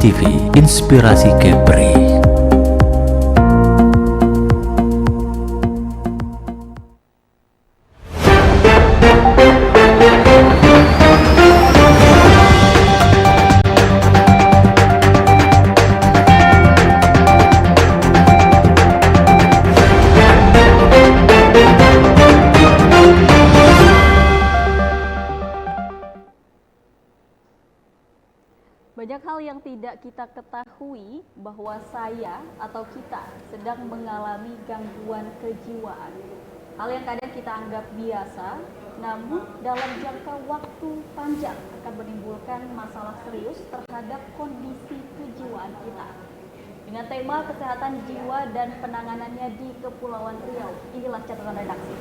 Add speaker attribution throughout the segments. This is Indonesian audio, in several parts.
Speaker 1: TV, Inspirasi Kepri.
Speaker 2: Banyak hal yang tidak kita ketahui bahwa saya atau kita sedang mengalami gangguan kejiwaan. Hal yang kadang kita anggap biasa, namun dalam jangka waktu panjang akan menimbulkan masalah serius terhadap kondisi kejiwaan kita. Dengan tema kesehatan jiwa dan penanganannya di Kepulauan Riau, inilah catatan redaksi.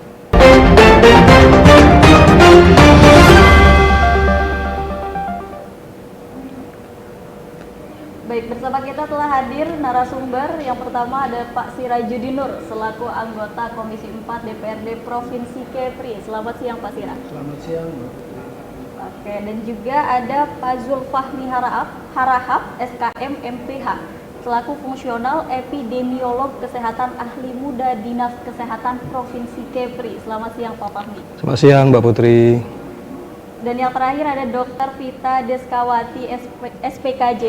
Speaker 2: Baik, bersama kita telah hadir narasumber. Yang pertama ada Pak Sirajudin Nur selaku anggota Komisi 4 DPRD Provinsi Kepri. Selamat siang Pak Sira.
Speaker 3: Selamat siang, Mbak.
Speaker 2: Oke, dan juga ada Pak Zulfahmi Harahap SKM MPH selaku fungsional epidemiolog kesehatan ahli muda Dinas Kesehatan Provinsi Kepri. Selamat siang Pak Fahmi.
Speaker 3: Selamat siang, Mbak Putri.
Speaker 2: Dan yang terakhir ada Dr. Vita Deskawati SPKJ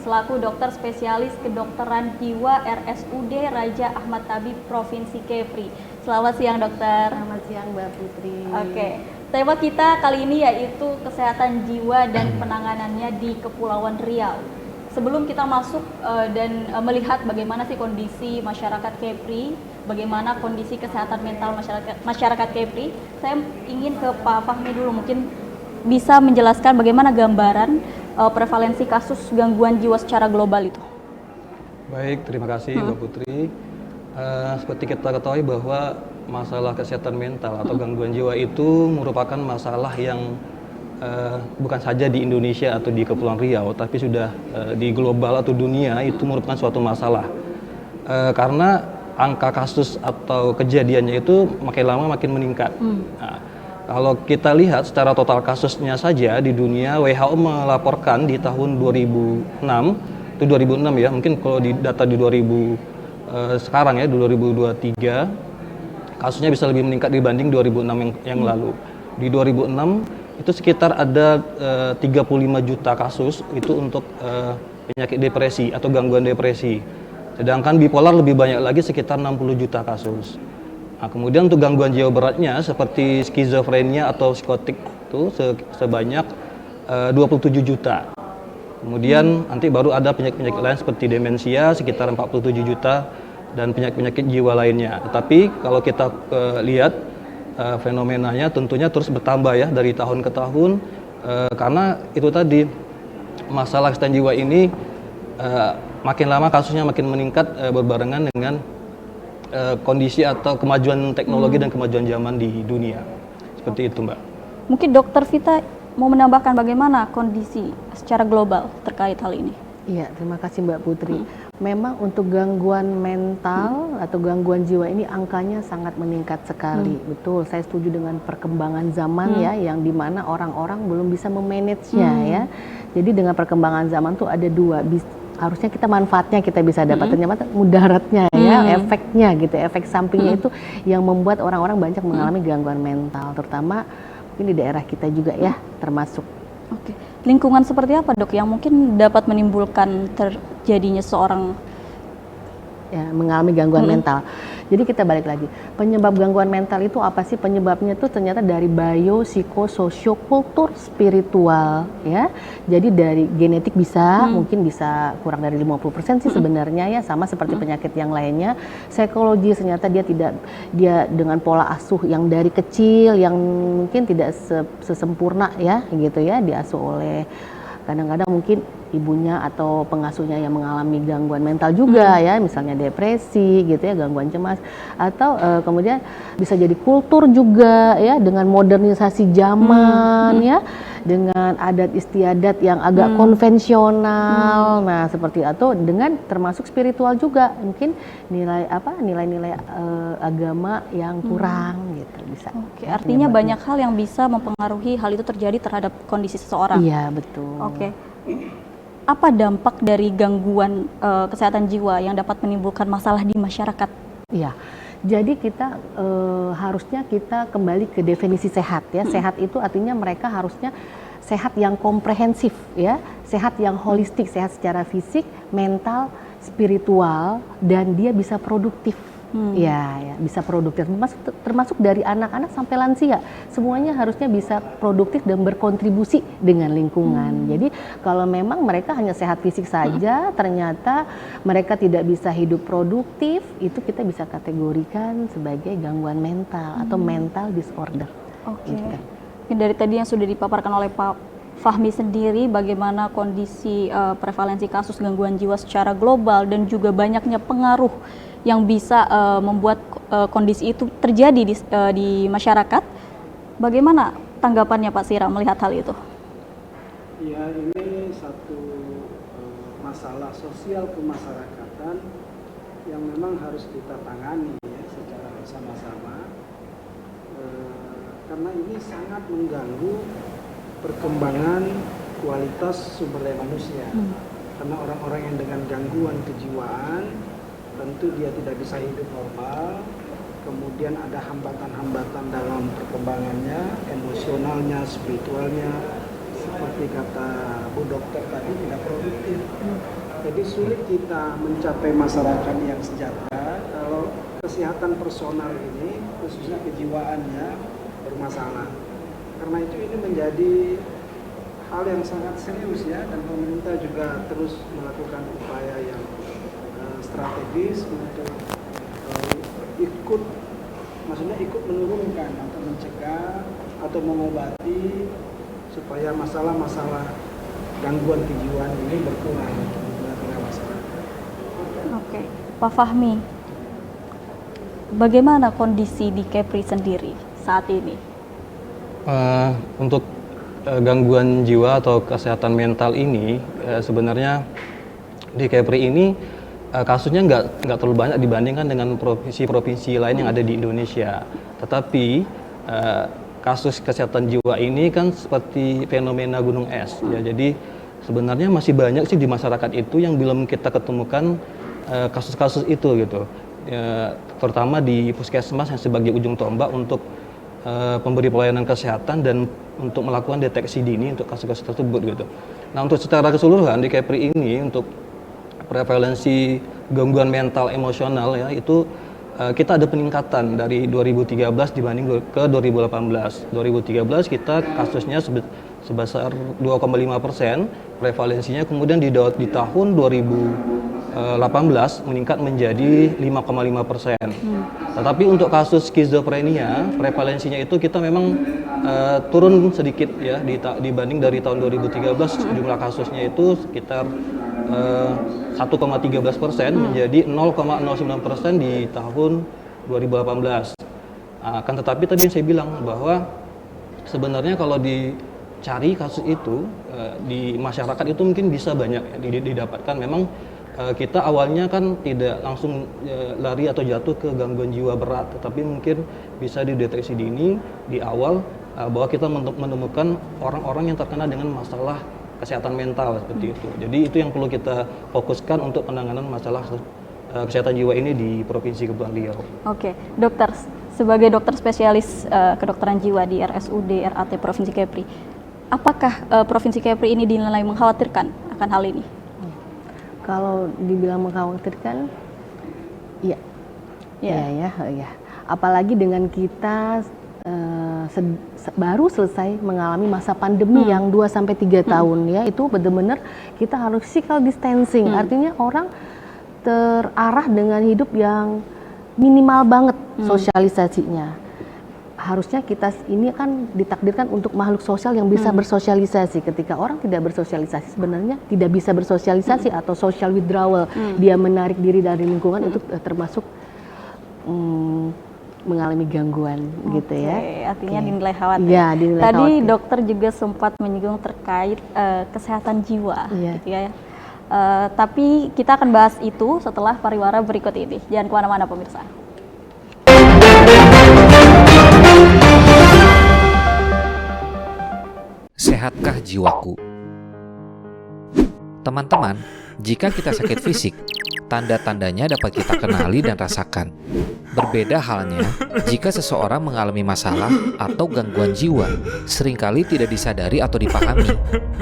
Speaker 2: selaku dokter spesialis kedokteran jiwa RSUD Raja Ahmad Tabib Provinsi Kepri. Selamat siang dokter.
Speaker 4: Selamat siang Mbak Putri.
Speaker 2: Oke, tema kita kali ini yaitu kesehatan jiwa dan penanganannya di Kepulauan Riau. Sebelum kita masuk dan melihat bagaimana sih kondisi masyarakat Kepri, bagaimana kondisi kesehatan mental masyarakat Kepri, saya ingin ke Pak Fahmi dulu, mungkin bisa menjelaskan bagaimana gambaran prevalensi kasus gangguan jiwa secara global itu.
Speaker 3: Baik, terima kasih Mbak Putri. Seperti kita ketahui bahwa masalah kesehatan mental atau gangguan jiwa itu merupakan masalah yang bukan saja di Indonesia atau di Kepulauan Riau, tapi sudah di global atau dunia itu merupakan suatu masalah. Karena angka kasus atau kejadiannya itu makin lama makin meningkat. Nah, kalau kita lihat secara total kasusnya saja di dunia, WHO melaporkan di tahun 2006, itu 2006 ya, mungkin kalau di data di 2000 sekarang ya, 2023, kasusnya bisa lebih meningkat dibanding 2006 yang lalu. Di 2006 itu sekitar ada 35 juta kasus itu untuk penyakit depresi atau gangguan depresi. Sedangkan bipolar lebih banyak lagi sekitar 60 juta kasus. Nah, kemudian untuk gangguan jiwa beratnya seperti skizofrenia atau psikotik itu sebanyak 27 juta. Kemudian nanti baru ada penyakit-penyakit lain seperti demensia sekitar 47 juta dan penyakit-penyakit jiwa lainnya. Tetapi kalau kita lihat fenomenanya tentunya terus bertambah ya dari tahun ke tahun karena itu tadi masalah kesehatan jiwa ini makin lama kasusnya makin meningkat berbarengan dengan kondisi atau kemajuan teknologi dan kemajuan zaman di dunia. Seperti itu, Mbak.
Speaker 2: Mungkin Dokter Vita mau menambahkan bagaimana kondisi secara global terkait hal ini?
Speaker 4: Iya, terima kasih Mbak Putri. Memang untuk gangguan mental atau gangguan jiwa ini angkanya sangat meningkat sekali. Betul, saya setuju dengan perkembangan zaman ya, yang dimana orang-orang belum bisa memanage-nya ya. Jadi dengan perkembangan zaman tuh ada dua, harusnya kita manfaatnya kita bisa dapat, ternyata mudaratnya ya, efeknya gitu, efek sampingnya itu yang membuat orang-orang banyak mengalami gangguan mental, terutama mungkin di daerah kita juga ya termasuk.
Speaker 2: Oke, lingkungan seperti apa dok yang mungkin dapat menimbulkan terjadinya seorang
Speaker 4: ya, mengalami gangguan mental. Jadi kita balik lagi, penyebab gangguan mental itu apa sih? Penyebabnya itu ternyata dari bio, psiko, sosio, kultur, spiritual ya. Jadi dari genetik bisa, mungkin bisa kurang dari 50% sih sebenarnya ya, sama seperti penyakit yang lainnya. Psikologi ternyata dia dengan pola asuh yang dari kecil yang mungkin tidak sesempurna ya gitu ya, diasuh oleh kadang-kadang mungkin ibunya atau pengasuhnya yang mengalami gangguan mental juga ya, misalnya depresi gitu ya, gangguan cemas, atau kemudian bisa jadi kultur juga ya, dengan modernisasi zaman ya, dengan adat istiadat yang agak konvensional. Nah, seperti atau dengan termasuk spiritual juga, mungkin nilai-nilai agama yang kurang gitu bisa.
Speaker 2: Oke, artinya banyak hal yang bisa mempengaruhi hal itu terjadi terhadap kondisi seseorang.
Speaker 4: Iya, betul.
Speaker 2: Oke. apa dampak dari gangguan kesehatan jiwa yang dapat menimbulkan masalah di masyarakat?
Speaker 4: Iya, jadi kita harusnya kita kembali ke definisi sehat ya. Sehat itu artinya mereka harusnya sehat yang komprehensif ya, sehat yang holistik, sehat secara fisik, mental, spiritual, dan dia bisa produktif. Ya, bisa produktif, termasuk dari anak-anak sampai lansia, semuanya harusnya bisa produktif dan berkontribusi dengan lingkungan. Jadi kalau memang mereka hanya sehat fisik saja, ternyata mereka tidak bisa hidup produktif, itu kita bisa kategorikan sebagai gangguan mental atau mental disorder.
Speaker 2: Oke.
Speaker 4: Gitu.
Speaker 2: Dari tadi yang sudah dipaparkan oleh Pak Fahmi sendiri, bagaimana kondisi prevalensi kasus gangguan jiwa secara global dan juga banyaknya pengaruh yang bisa membuat kondisi itu terjadi di masyarakat. Bagaimana tanggapannya Pak Sira melihat hal itu?
Speaker 5: Ya, ini satu masalah sosial kemasyarakatan yang memang harus kita tangani ya, secara bersama-sama, karena ini sangat mengganggu perkembangan kualitas sumber daya manusia. Karena orang-orang yang dengan gangguan kejiwaan tentu dia tidak bisa hidup normal, kemudian ada hambatan-hambatan dalam perkembangannya, emosionalnya, spiritualnya, seperti kata Bu Dokter tadi, tidak produktif. Jadi sulit kita mencapai masyarakat yang sejahtera kalau kesehatan personal ini, khususnya kejiwaannya, bermasalah. Karena itu ini menjadi hal yang sangat serius ya, dan pemerintah juga terus melakukan upaya yang strategis untuk ikut menurunkan atau mencegah atau mengobati supaya masalah-masalah gangguan kejiwaan ini berkurang di tengah-tengah masyarakat.
Speaker 2: Oke, Pak Fahmi, bagaimana kondisi di Kepri sendiri saat ini?
Speaker 3: Untuk gangguan jiwa atau kesehatan mental ini sebenarnya di Kepri ini kasusnya nggak terlalu banyak dibandingkan dengan provinsi-provinsi lain yang ada di Indonesia. Tetapi kasus kesehatan jiwa ini kan seperti fenomena gunung es. Ya, jadi sebenarnya masih banyak sih di masyarakat itu yang belum kita ketemukan kasus-kasus itu gitu. Terutama di puskesmas yang sebagai ujung tombak untuk pemberi pelayanan kesehatan dan untuk melakukan deteksi dini untuk kasus-kasus tersebut gitu. Nah, untuk secara keseluruhan di Kepri ini untuk prevalensi gangguan mental emosional ya itu kita ada peningkatan dari 2013 dibanding ke 2018. 2013 kita kasusnya sebesar 2,5%, prevalensinya kemudian di tahun 2018 meningkat menjadi 5,5%. Tetapi untuk kasus skizofrenia, prevalensinya itu kita memang turun sedikit ya dibanding dari tahun 2013 jumlah kasusnya itu sekitar 1,13% menjadi 0,09% di tahun 2018. Kan tetapi tadi saya bilang bahwa sebenarnya kalau dicari kasus itu di masyarakat itu mungkin bisa banyak didapatkan. Memang kita awalnya kan tidak langsung lari atau jatuh ke gangguan jiwa berat, tetapi mungkin bisa dideteksi dini di awal bahwa kita menemukan orang-orang yang terkena dengan masalah kesehatan mental seperti itu. Jadi itu yang perlu kita fokuskan untuk penanganan masalah kesehatan jiwa ini di Provinsi Kepulauan Riau.
Speaker 2: Oke, dokter, sebagai dokter spesialis kedokteran jiwa di RSUD RAT Provinsi Kepri, apakah Provinsi Kepri ini dinilai mengkhawatirkan akan hal ini?
Speaker 4: Kalau dibilang mengkhawatirkan, iya. Ya. Apalagi dengan kita baru selesai mengalami masa pandemi yang 2-3 tahun ya, itu benar-benar kita harus physical distancing. Artinya orang terarah dengan hidup yang minimal banget sosialisasinya. Harusnya kita ini kan ditakdirkan untuk makhluk sosial yang bisa bersosialisasi. Ketika orang tidak bersosialisasi, sebenarnya tidak bisa bersosialisasi atau social withdrawal, dia menarik diri dari lingkungan, itu termasuk mengalami gangguan gitu ya.
Speaker 2: Artinya dinilai khawatir.
Speaker 4: Ya, dinilai
Speaker 2: Tadi
Speaker 4: khawatir.
Speaker 2: dokter juga sempat menyinggung terkait kesehatan jiwa, gitu ya. Tapi kita akan bahas itu setelah pariwara berikut ini. Jangan kemana-mana pemirsa.
Speaker 1: Sehatkah jiwaku? Teman-teman, jika kita sakit fisik, tanda-tandanya dapat kita kenali dan rasakan. Berbeda halnya jika seseorang mengalami masalah atau gangguan jiwa, seringkali tidak disadari atau dipahami.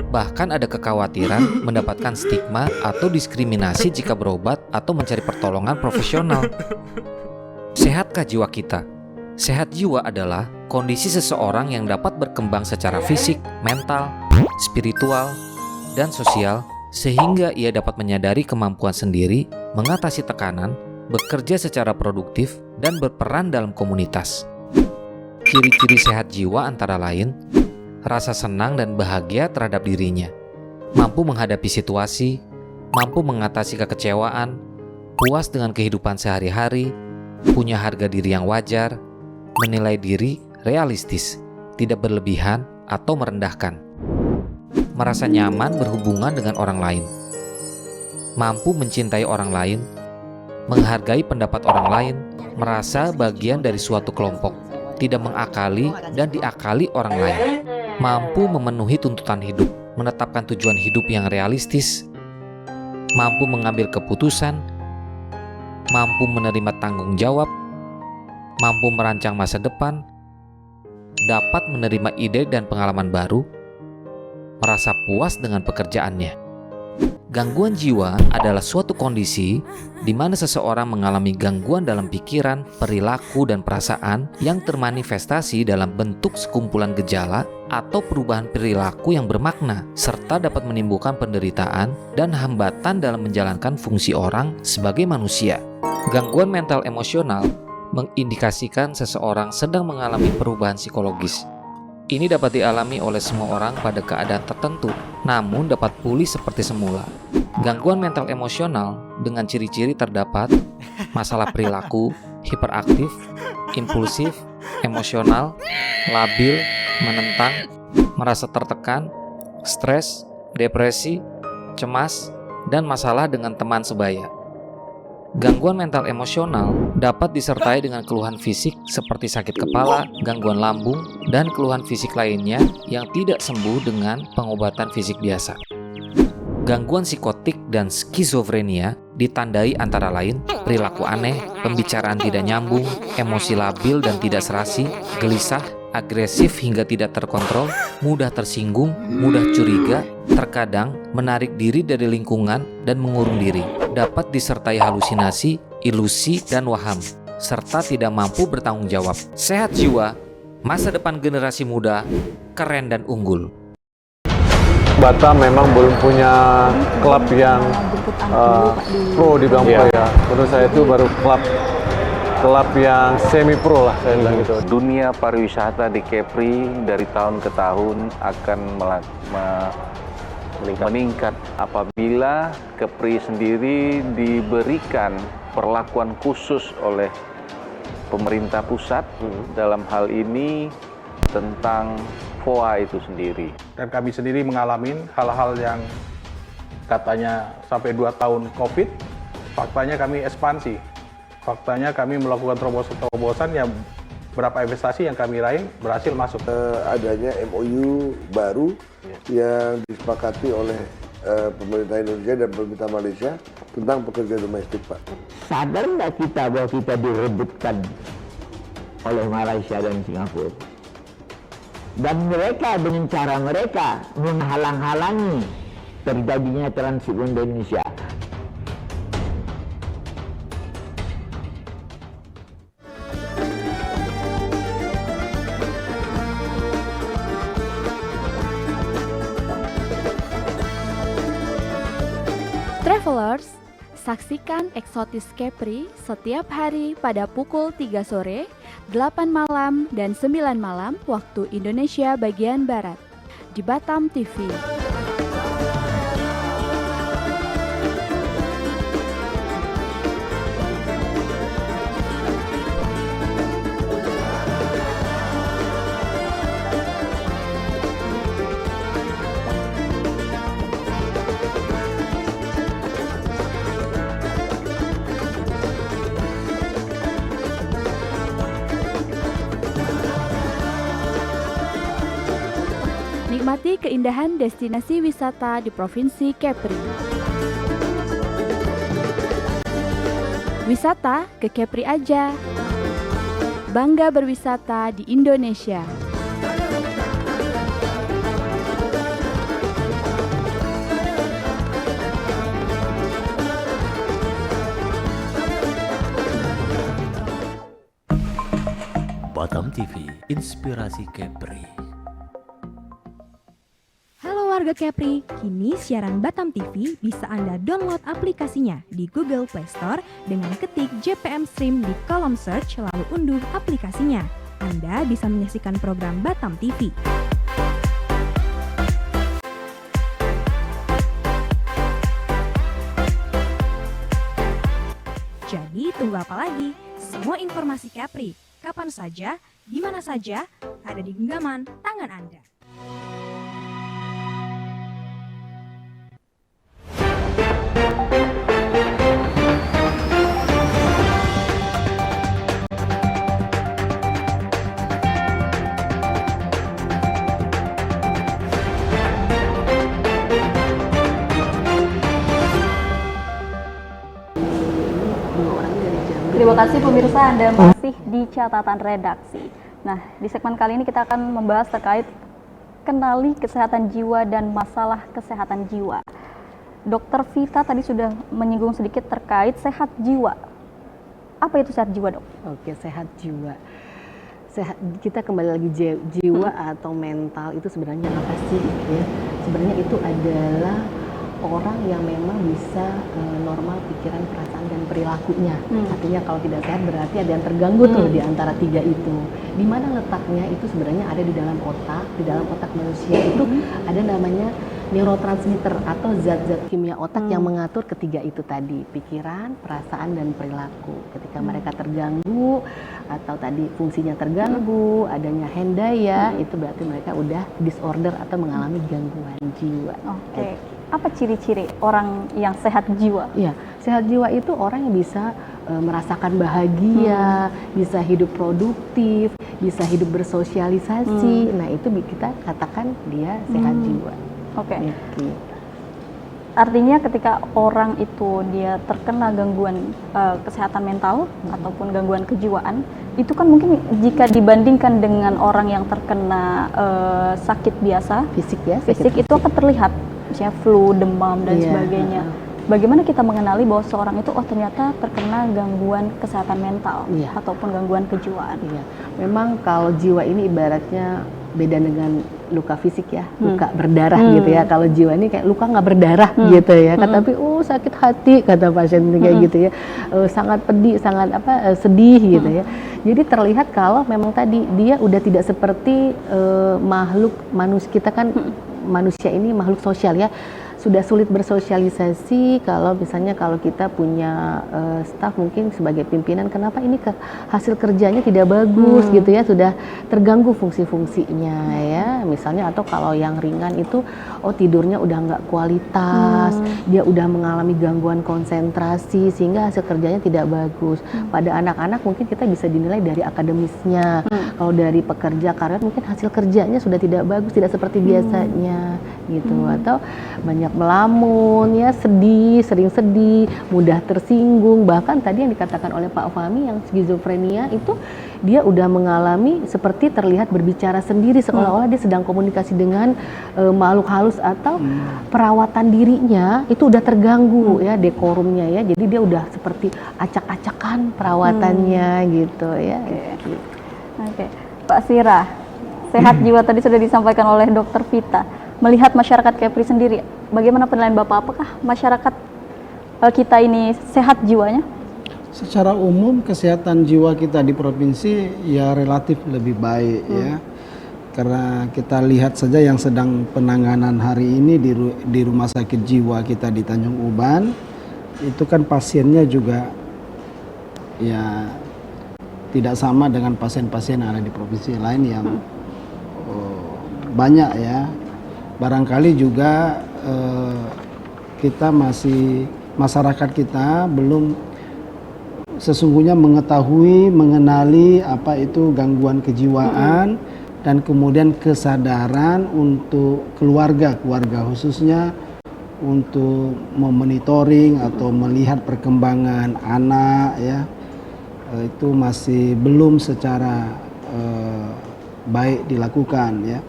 Speaker 1: Bahkan ada kekhawatiran mendapatkan stigma atau diskriminasi jika berobat atau mencari pertolongan profesional. Sehatkah jiwa kita? Sehat jiwa adalah kondisi seseorang yang dapat berkembang secara fisik, mental, spiritual, dan sosial, sehingga ia dapat menyadari kemampuan sendiri, mengatasi tekanan, bekerja secara produktif, dan berperan dalam komunitas. Ciri-ciri sehat jiwa antara lain, rasa senang dan bahagia terhadap dirinya, mampu menghadapi situasi, mampu mengatasi kekecewaan, puas dengan kehidupan sehari-hari, punya harga diri yang wajar, menilai diri realistis, tidak berlebihan atau merendahkan, merasa nyaman berhubungan dengan orang lain, mampu mencintai orang lain, menghargai pendapat orang lain, merasa bagian dari suatu kelompok, tidak mengakali dan diakali orang lain, mampu memenuhi tuntutan hidup, menetapkan tujuan hidup yang realistis, mampu mengambil keputusan, mampu menerima tanggung jawab, mampu merancang masa depan, dapat menerima ide dan pengalaman baru, merasa puas dengan pekerjaannya. Gangguan jiwa adalah suatu kondisi di mana seseorang mengalami gangguan dalam pikiran, perilaku, dan perasaan yang termanifestasi dalam bentuk sekumpulan gejala atau perubahan perilaku yang bermakna, serta dapat menimbulkan penderitaan dan hambatan dalam menjalankan fungsi orang sebagai manusia. Gangguan mental emosional mengindikasikan seseorang sedang mengalami perubahan psikologis. Ini dapat dialami oleh semua orang pada keadaan tertentu, namun dapat pulih seperti semula. Gangguan mental emosional dengan ciri-ciri terdapat masalah perilaku, hiperaktif, impulsif, emosional, labil, menentang, merasa tertekan, stres, depresi, cemas, dan masalah dengan teman sebaya. Gangguan mental emosional dapat disertai dengan keluhan fisik seperti sakit kepala, gangguan lambung, dan keluhan fisik lainnya yang tidak sembuh dengan pengobatan fisik biasa. Gangguan psikotik dan skizofrenia ditandai antara lain perilaku aneh, pembicaraan tidak nyambung, emosi labil dan tidak serasi, gelisah, agresif hingga tidak terkontrol, mudah tersinggung, mudah curiga, terkadang menarik diri dari lingkungan dan mengurung diri. Dapat disertai halusinasi, ilusi, dan waham, serta tidak mampu bertanggung jawab. Sehat jiwa, masa depan generasi muda, keren dan unggul.
Speaker 6: Batam memang belum punya klub yang pro di bidang pro ya. Menurut saya itu baru klub yang semi pro lah saya bilang gitu.
Speaker 7: Dunia pariwisata di Kepri dari tahun ke tahun akan meningkat apabila Kepri sendiri diberikan perlakuan khusus oleh pemerintah pusat dalam hal ini tentang FOA itu sendiri.
Speaker 8: Dan kami sendiri mengalami hal-hal yang katanya sampai 2 tahun COVID, faktanya kami ekspansi. Faktanya kami melakukan terobosan yang berapa investasi yang kami raih berhasil masuk.
Speaker 9: Adanya MOU baru yang disepakati oleh pemerintah Indonesia dan pemerintah Malaysia tentang pekerja domestik, Pak.
Speaker 10: Sadar nggak kita bahwa kita direbutkan oleh Malaysia dan Singapura? Dan mereka dengan cara mereka menghalang-halangi terjadinya transit di Indonesia.
Speaker 11: Travelers, saksikan Eksotis Kepri setiap hari pada pukul 3 sore, 8 malam, dan 9 malam waktu Indonesia bagian Barat di Batam TV. Nikmati keindahan destinasi wisata di Provinsi Kepri. Wisata ke Kepri aja. Bangga berwisata di Indonesia.
Speaker 12: Batam TV, inspirasi Kepri.
Speaker 13: Halo warga Kepri, kini siaran Batam TV bisa Anda download aplikasinya di Google Play Store dengan ketik JPM Stream di kolom search lalu unduh aplikasinya. Anda bisa menyaksikan program Batam TV. Jadi tunggu apa lagi? Semua informasi Kepri, kapan saja, di mana saja, ada di genggaman tangan Anda.
Speaker 2: Terima kasih pemirsa, Anda masih di catatan redaksi. Nah, di segmen kali ini kita akan membahas terkait kenali kesehatan jiwa dan masalah kesehatan jiwa. Dokter Vita tadi sudah menyinggung sedikit terkait sehat jiwa. Apa itu sehat jiwa, Dok?
Speaker 4: Oke, sehat jiwa. Kita kembali lagi jiwa atau mental itu sebenarnya apa sih? Ya, sebenarnya itu adalah orang yang memang bisa normal pikiran, perasaan, dan perilakunya. Artinya kalau tidak sehat berarti ada yang terganggu tuh di antara tiga itu. Di mana letaknya itu sebenarnya ada di dalam otak. Di dalam otak manusia itu ada namanya neurotransmitter atau zat-zat kimia otak yang mengatur ketiga itu tadi, pikiran, perasaan, dan perilaku. Ketika mereka terganggu atau tadi fungsinya terganggu, adanya hendaya, itu berarti mereka udah disorder atau mengalami gangguan jiwa.
Speaker 2: Oke. Apa ciri-ciri orang yang sehat jiwa?
Speaker 4: Ya, sehat jiwa itu orang yang bisa merasakan bahagia, bisa hidup produktif, bisa hidup bersosialisasi. Nah, itu kita katakan dia sehat jiwa.
Speaker 2: Oke. Artinya ketika orang itu dia terkena gangguan kesehatan mental ataupun gangguan kejiwaan, itu kan mungkin jika dibandingkan dengan orang yang terkena sakit biasa, fisik itu akan terlihat, misalnya flu, demam dan sebagainya. Bagaimana kita mengenali bahwa seorang itu ternyata terkena gangguan kesehatan mental ataupun gangguan kejiwaan?
Speaker 4: Memang kalau jiwa ini ibaratnya beda dengan luka fisik ya, luka berdarah gitu ya. Kalau jiwa ini kayak luka nggak berdarah gitu ya. Tapi sakit hati kata pasien kayak gitu ya, sangat pedih, sangat sedih gitu ya. Jadi terlihat kalau memang tadi dia udah tidak seperti makhluk manusia. Kita kan manusia ini makhluk sosial ya. Sudah sulit bersosialisasi kalau misalnya kalau kita punya staf mungkin sebagai pimpinan, kenapa ini hasil kerjanya tidak bagus gitu ya, sudah terganggu fungsi-fungsinya ya misalnya. Atau kalau yang ringan itu tidurnya udah nggak kualitas, dia udah mengalami gangguan konsentrasi sehingga hasil kerjanya tidak bagus. Pada anak-anak mungkin kita bisa dinilai dari akademisnya, kalau dari pekerja karir mungkin hasil kerjanya sudah tidak bagus, tidak seperti biasanya gitu. Atau banyak melamun ya, sedih, sering sedih, mudah tersinggung. Bahkan tadi yang dikatakan oleh Pak Fahmi yang skizofrenia itu dia udah mengalami seperti terlihat berbicara sendiri seolah-olah dia sedang komunikasi dengan makhluk halus atau perawatan dirinya itu udah terganggu ya, dekorumnya ya. Jadi dia udah seperti acak-acakan perawatannya gitu ya.
Speaker 2: Oke. Pak Sira, sehat jiwa tadi sudah disampaikan oleh Dokter Vita. Melihat masyarakat Kepri sendiri, bagaimana penilaian Bapak? Apakah masyarakat kita ini sehat jiwanya?
Speaker 5: Secara umum kesehatan jiwa kita di provinsi ya relatif lebih baik ya. Karena kita lihat saja yang sedang penanganan hari ini di rumah sakit jiwa kita di Tanjung Uban, itu kan pasiennya juga ya tidak sama dengan pasien-pasien yang ada di provinsi lain yang banyak ya. Barangkali juga kita masyarakat kita belum sesungguhnya mengetahui, mengenali apa itu gangguan kejiwaan, dan kemudian kesadaran untuk keluarga khususnya untuk memonitoring atau melihat perkembangan anak ya, itu masih belum secara baik dilakukan ya.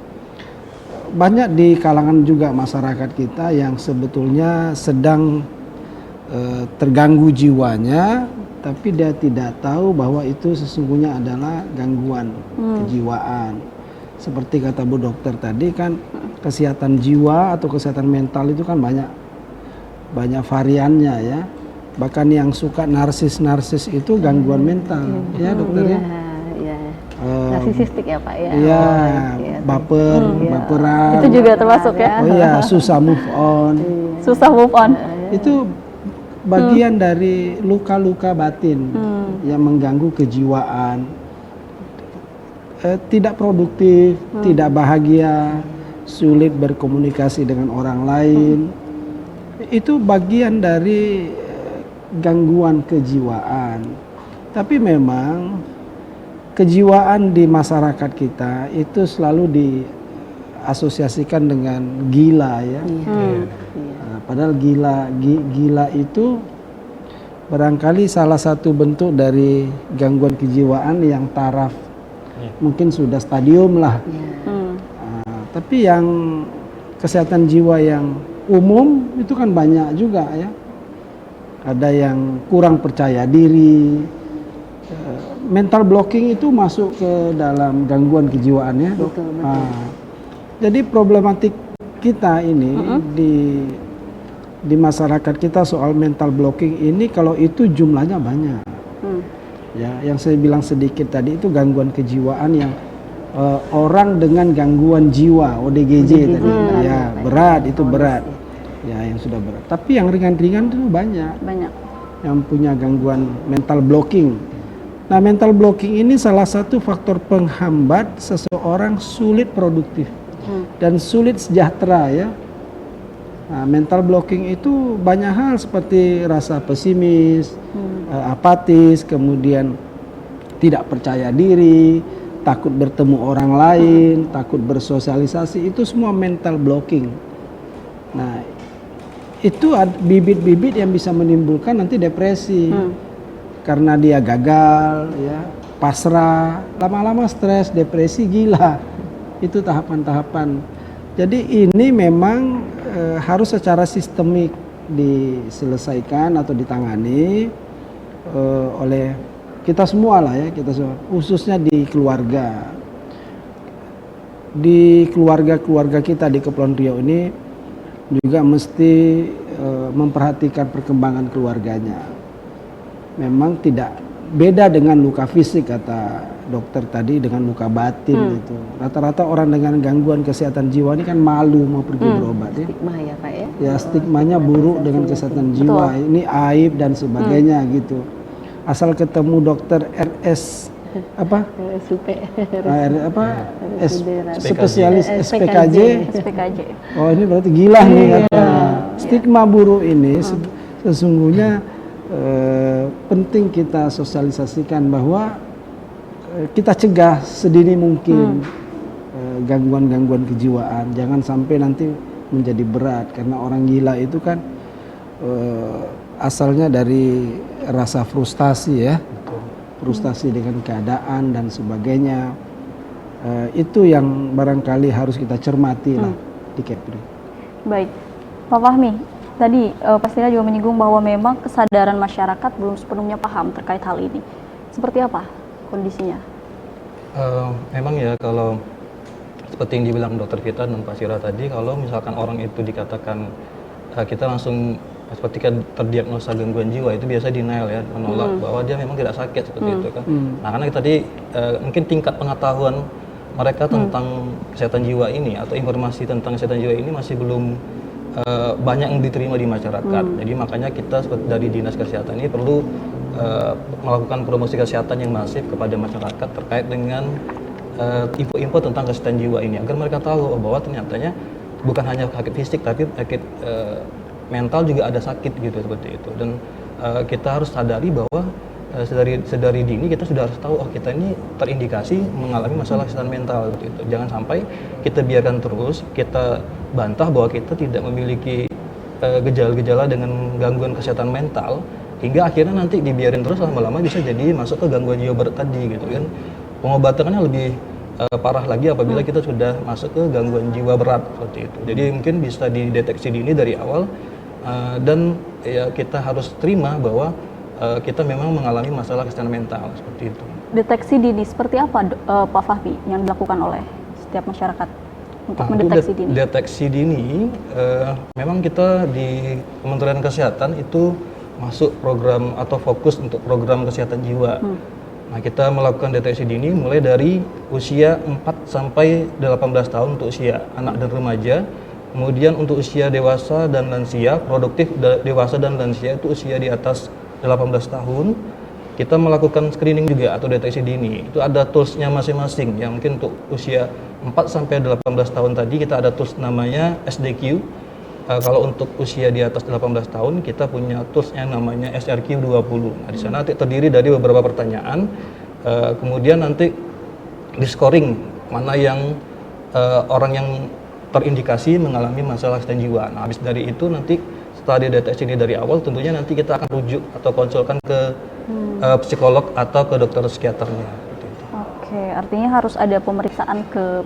Speaker 5: Banyak di kalangan juga masyarakat kita yang sebetulnya sedang terganggu jiwanya, tapi dia tidak tahu bahwa itu sesungguhnya adalah gangguan kejiwaan. Seperti kata Bu Dokter tadi kan, kesehatan jiwa atau kesehatan mental itu kan banyak variannya ya. Bahkan yang suka narsis itu gangguan mental ya Dokter ya.
Speaker 4: Narsisistik ya Pak ya.
Speaker 5: Iya, baperan.
Speaker 2: Itu juga termasuk ya.
Speaker 5: Oh iya, susah move on.
Speaker 2: Susah move on.
Speaker 5: Itu bagian dari luka-luka batin yang mengganggu kejiwaan. Tidak produktif, tidak bahagia, sulit berkomunikasi dengan orang lain. Itu bagian dari gangguan kejiwaan. Tapi memang kejiwaan di masyarakat kita itu selalu diasosiasikan dengan gila ya. Padahal gila itu barangkali salah satu bentuk dari gangguan kejiwaan yang taraf, mungkin sudah stadium lah. Tapi yang kesehatan jiwa yang umum itu kan banyak juga ya. Ada yang kurang percaya diri. Mental blocking itu masuk ke dalam gangguan kejiwaan ya.
Speaker 4: Betul.
Speaker 5: Jadi problematik kita ini di masyarakat kita soal mental blocking ini, kalau itu jumlahnya banyak. Ya, yang saya bilang sedikit tadi itu gangguan kejiwaan yang orang dengan gangguan jiwa ODGJ tadi. Ya, berat itu berat. Ya, yang sudah berat. Tapi yang ringan-ringan itu banyak. Yang punya gangguan mental blocking. Nah, mental blocking ini salah satu faktor penghambat seseorang sulit produktif dan sulit sejahtera ya. Nah, mental blocking itu banyak hal seperti rasa pesimis, apatis, kemudian tidak percaya diri, takut bertemu orang lain, takut bersosialisasi, itu semua mental blocking. Nah, itu bibit-bibit yang bisa menimbulkan nanti depresi. Karena dia gagal, ya, pasrah, lama-lama stres, depresi, gila. Itu tahapan-tahapan. Jadi ini memang harus secara sistemik diselesaikan atau ditangani oleh kita semua lah ya, kita semua, khususnya di keluarga. Di keluarga-keluarga kita di Kepulauan Riau ini juga mesti memperhatikan perkembangan keluarganya. Memang tidak beda dengan luka fisik kata dokter tadi dengan luka batin gitu. Rata-rata orang dengan gangguan kesehatan jiwa ini kan malu mau pergi berobat ya.
Speaker 4: Stigma ya Pak ya.
Speaker 5: Ya, stigmanya buruk dengan kesehatan jiwa. Ini aib dan sebagainya gitu. Asal ketemu dokter RS apa?
Speaker 4: RSUP.
Speaker 5: Spesialis SPKJ. Oh, ini berarti gila nih kata. Stigma buruk ini sesungguhnya penting kita sosialisasikan bahwa kita cegah sedini mungkin gangguan-gangguan kejiwaan, jangan sampai nanti menjadi berat karena orang gila itu kan asalnya dari rasa frustasi ya, frustasi dengan keadaan dan sebagainya. Itu yang barangkali harus kita cermati lah di Kepri.
Speaker 2: Baik, Pak Fahmi. Tadi pastinya juga menyinggung bahwa memang kesadaran masyarakat belum sepenuhnya paham terkait hal ini. Seperti apa kondisinya?
Speaker 3: Memang ya, kalau seperti yang dibilang dokter kita dan Pak Sira tadi, kalau misalkan orang itu dikatakan kita langsung ketika terdiagnosa gangguan jiwa itu biasa denial ya, menolak bahwa dia memang tidak sakit seperti itu kan. Nah, karena tadi mungkin tingkat pengetahuan mereka tentang kesehatan jiwa ini atau informasi tentang kesehatan jiwa ini masih belum banyak yang diterima di masyarakat. Jadi makanya kita dari Dinas Kesehatan ini perlu melakukan promosi kesehatan yang masif kepada masyarakat terkait dengan info-info tentang kesehatan jiwa ini, agar mereka tahu bahwa ternyatanya bukan hanya sakit fisik tapi sakit mental juga ada sakit gitu, seperti itu. Dan kita harus sadari bahwa sedari dini kita sudah harus tahu, oh kita ini terindikasi mengalami masalah kesehatan mental gitu. Jangan sampai kita biarkan terus, kita bantah bahwa kita tidak memiliki gejala-gejala dengan gangguan kesehatan mental, hingga akhirnya nanti dibiarin terus lama-lama bisa jadi masuk ke gangguan jiwa berat tadi gitu kan. Pengobatannya lebih parah lagi apabila kita sudah masuk ke gangguan jiwa berat seperti itu. Jadi mungkin bisa dideteksi dini dari awal, dan ya kita harus terima bahwa kita memang mengalami masalah kesehatan mental seperti itu.
Speaker 2: Deteksi dini seperti apa Pak Fahmi yang dilakukan oleh setiap masyarakat untuk mendeteksi dini?
Speaker 3: Deteksi dini, memang kita di Kementerian Kesehatan itu masuk program atau fokus untuk program kesehatan jiwa. Nah, kita melakukan deteksi dini mulai dari usia 4 sampai 18 tahun untuk usia anak dan remaja. Kemudian untuk usia dewasa dan lansia, produktif dewasa dan lansia itu usia di atas 18 tahun. Kita melakukan screening juga atau deteksi dini. Itu ada toolsnya masing-masing. Yang mungkin untuk usia 4 sampai 18 tahun tadi kita ada tools namanya SDQ. Kalau untuk usia di atas 18 tahun kita punya tools yang namanya SRQ20. Nah, di sana terdiri dari beberapa pertanyaan. Kemudian nanti di scoring mana yang orang yang terindikasi mengalami masalah kesehatan jiwa. Nah, habis dari itu nanti setelah dideteksi ini dari awal, tentunya nanti kita akan rujuk atau konsulkan ke psikolog atau ke dokter psikiaternya.
Speaker 2: Oke, artinya harus ada pemeriksaan ke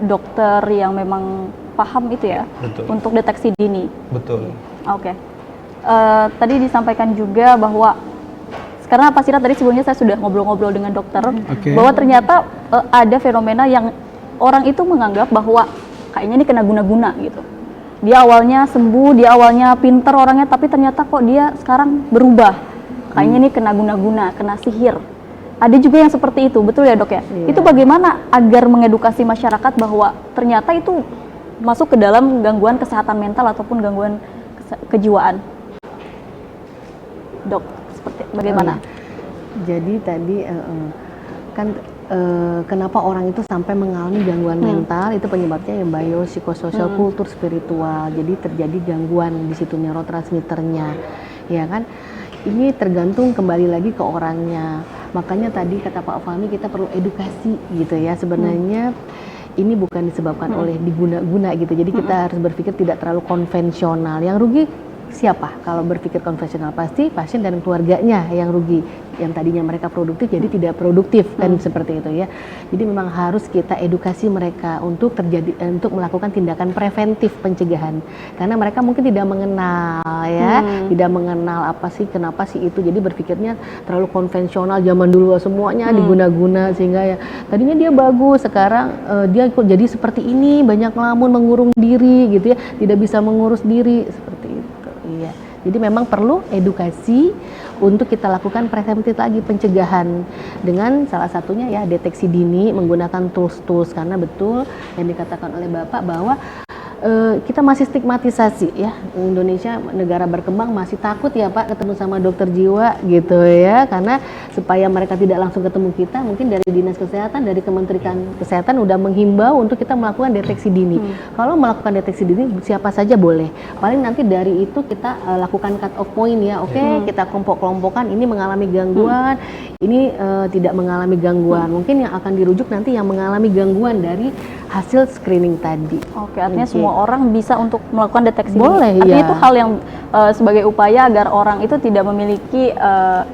Speaker 2: dokter yang memang paham itu ya.
Speaker 3: Betul.
Speaker 2: Untuk deteksi dini.
Speaker 3: Betul.
Speaker 2: Oke. Tadi disampaikan juga bahwa karena Pak Sirat tadi sebelumnya saya sudah ngobrol-ngobrol dengan dokter bahwa ternyata ada fenomena yang orang itu menganggap bahwa kayaknya ini kena guna-guna gitu. Dia awalnya sembuh, dia awalnya pinter orangnya, tapi ternyata kok dia sekarang berubah. Kayaknya ini kena guna-guna, kena sihir. Ada juga yang seperti itu, betul ya dok ya?
Speaker 4: Iya.
Speaker 2: Itu bagaimana agar mengedukasi masyarakat bahwa ternyata itu masuk ke dalam gangguan kesehatan mental ataupun gangguan kejiwaan? Dok, seperti bagaimana?
Speaker 4: Jadi tadi kan kenapa orang itu sampai mengalami gangguan mental, itu penyebabnya yang biopsikososial, kultur, spiritual. Jadi terjadi gangguan di situ neurotransmitternya, ya kan? Ini tergantung kembali lagi ke orangnya. Makanya tadi kata Pak Fahmi kita perlu edukasi gitu ya. Sebenarnya ini bukan disebabkan oleh diguna-guna gitu. Jadi kita harus berpikir tidak terlalu konvensional. Yang rugi siapa? Kalau berpikir konvensional pasti pasien dan keluarganya yang rugi. Yang tadinya mereka produktif jadi tidak produktif kan seperti itu ya. Jadi memang harus kita edukasi mereka untuk melakukan tindakan preventif pencegahan. Karena mereka mungkin tidak mengenal ya, tidak mengenal apa sih kenapa sih itu. Jadi berpikirnya terlalu konvensional zaman dulu semuanya diguna-guna sehingga ya tadinya dia bagus, sekarang dia kok jadi seperti ini, banyak ngelamun, mengurung diri gitu ya, tidak bisa mengurus diri seperti itu. Iya. Jadi memang perlu edukasi untuk kita lakukan preventif lagi pencegahan dengan salah satunya ya deteksi dini menggunakan tools-tools, karena betul yang dikatakan oleh Bapak bahwa kita masih stigmatisasi ya, Indonesia negara berkembang masih takut ya Pak ketemu sama dokter jiwa gitu ya, karena supaya mereka tidak langsung ketemu kita, mungkin dari Dinas Kesehatan, dari Kementerian Kesehatan udah menghimbau untuk kita melakukan deteksi dini. Kalau melakukan deteksi dini siapa saja boleh, paling nanti dari itu kita lakukan cut off point ya, oke, kita kelompok-kelompokkan ini mengalami gangguan, ini tidak mengalami gangguan, mungkin yang akan dirujuk nanti yang mengalami gangguan dari hasil screening tadi.
Speaker 2: Oke, artinya semua orang bisa untuk melakukan deteksi
Speaker 4: boleh,
Speaker 2: dini. Artinya
Speaker 4: iya.
Speaker 2: itu hal yang sebagai upaya agar orang itu tidak memiliki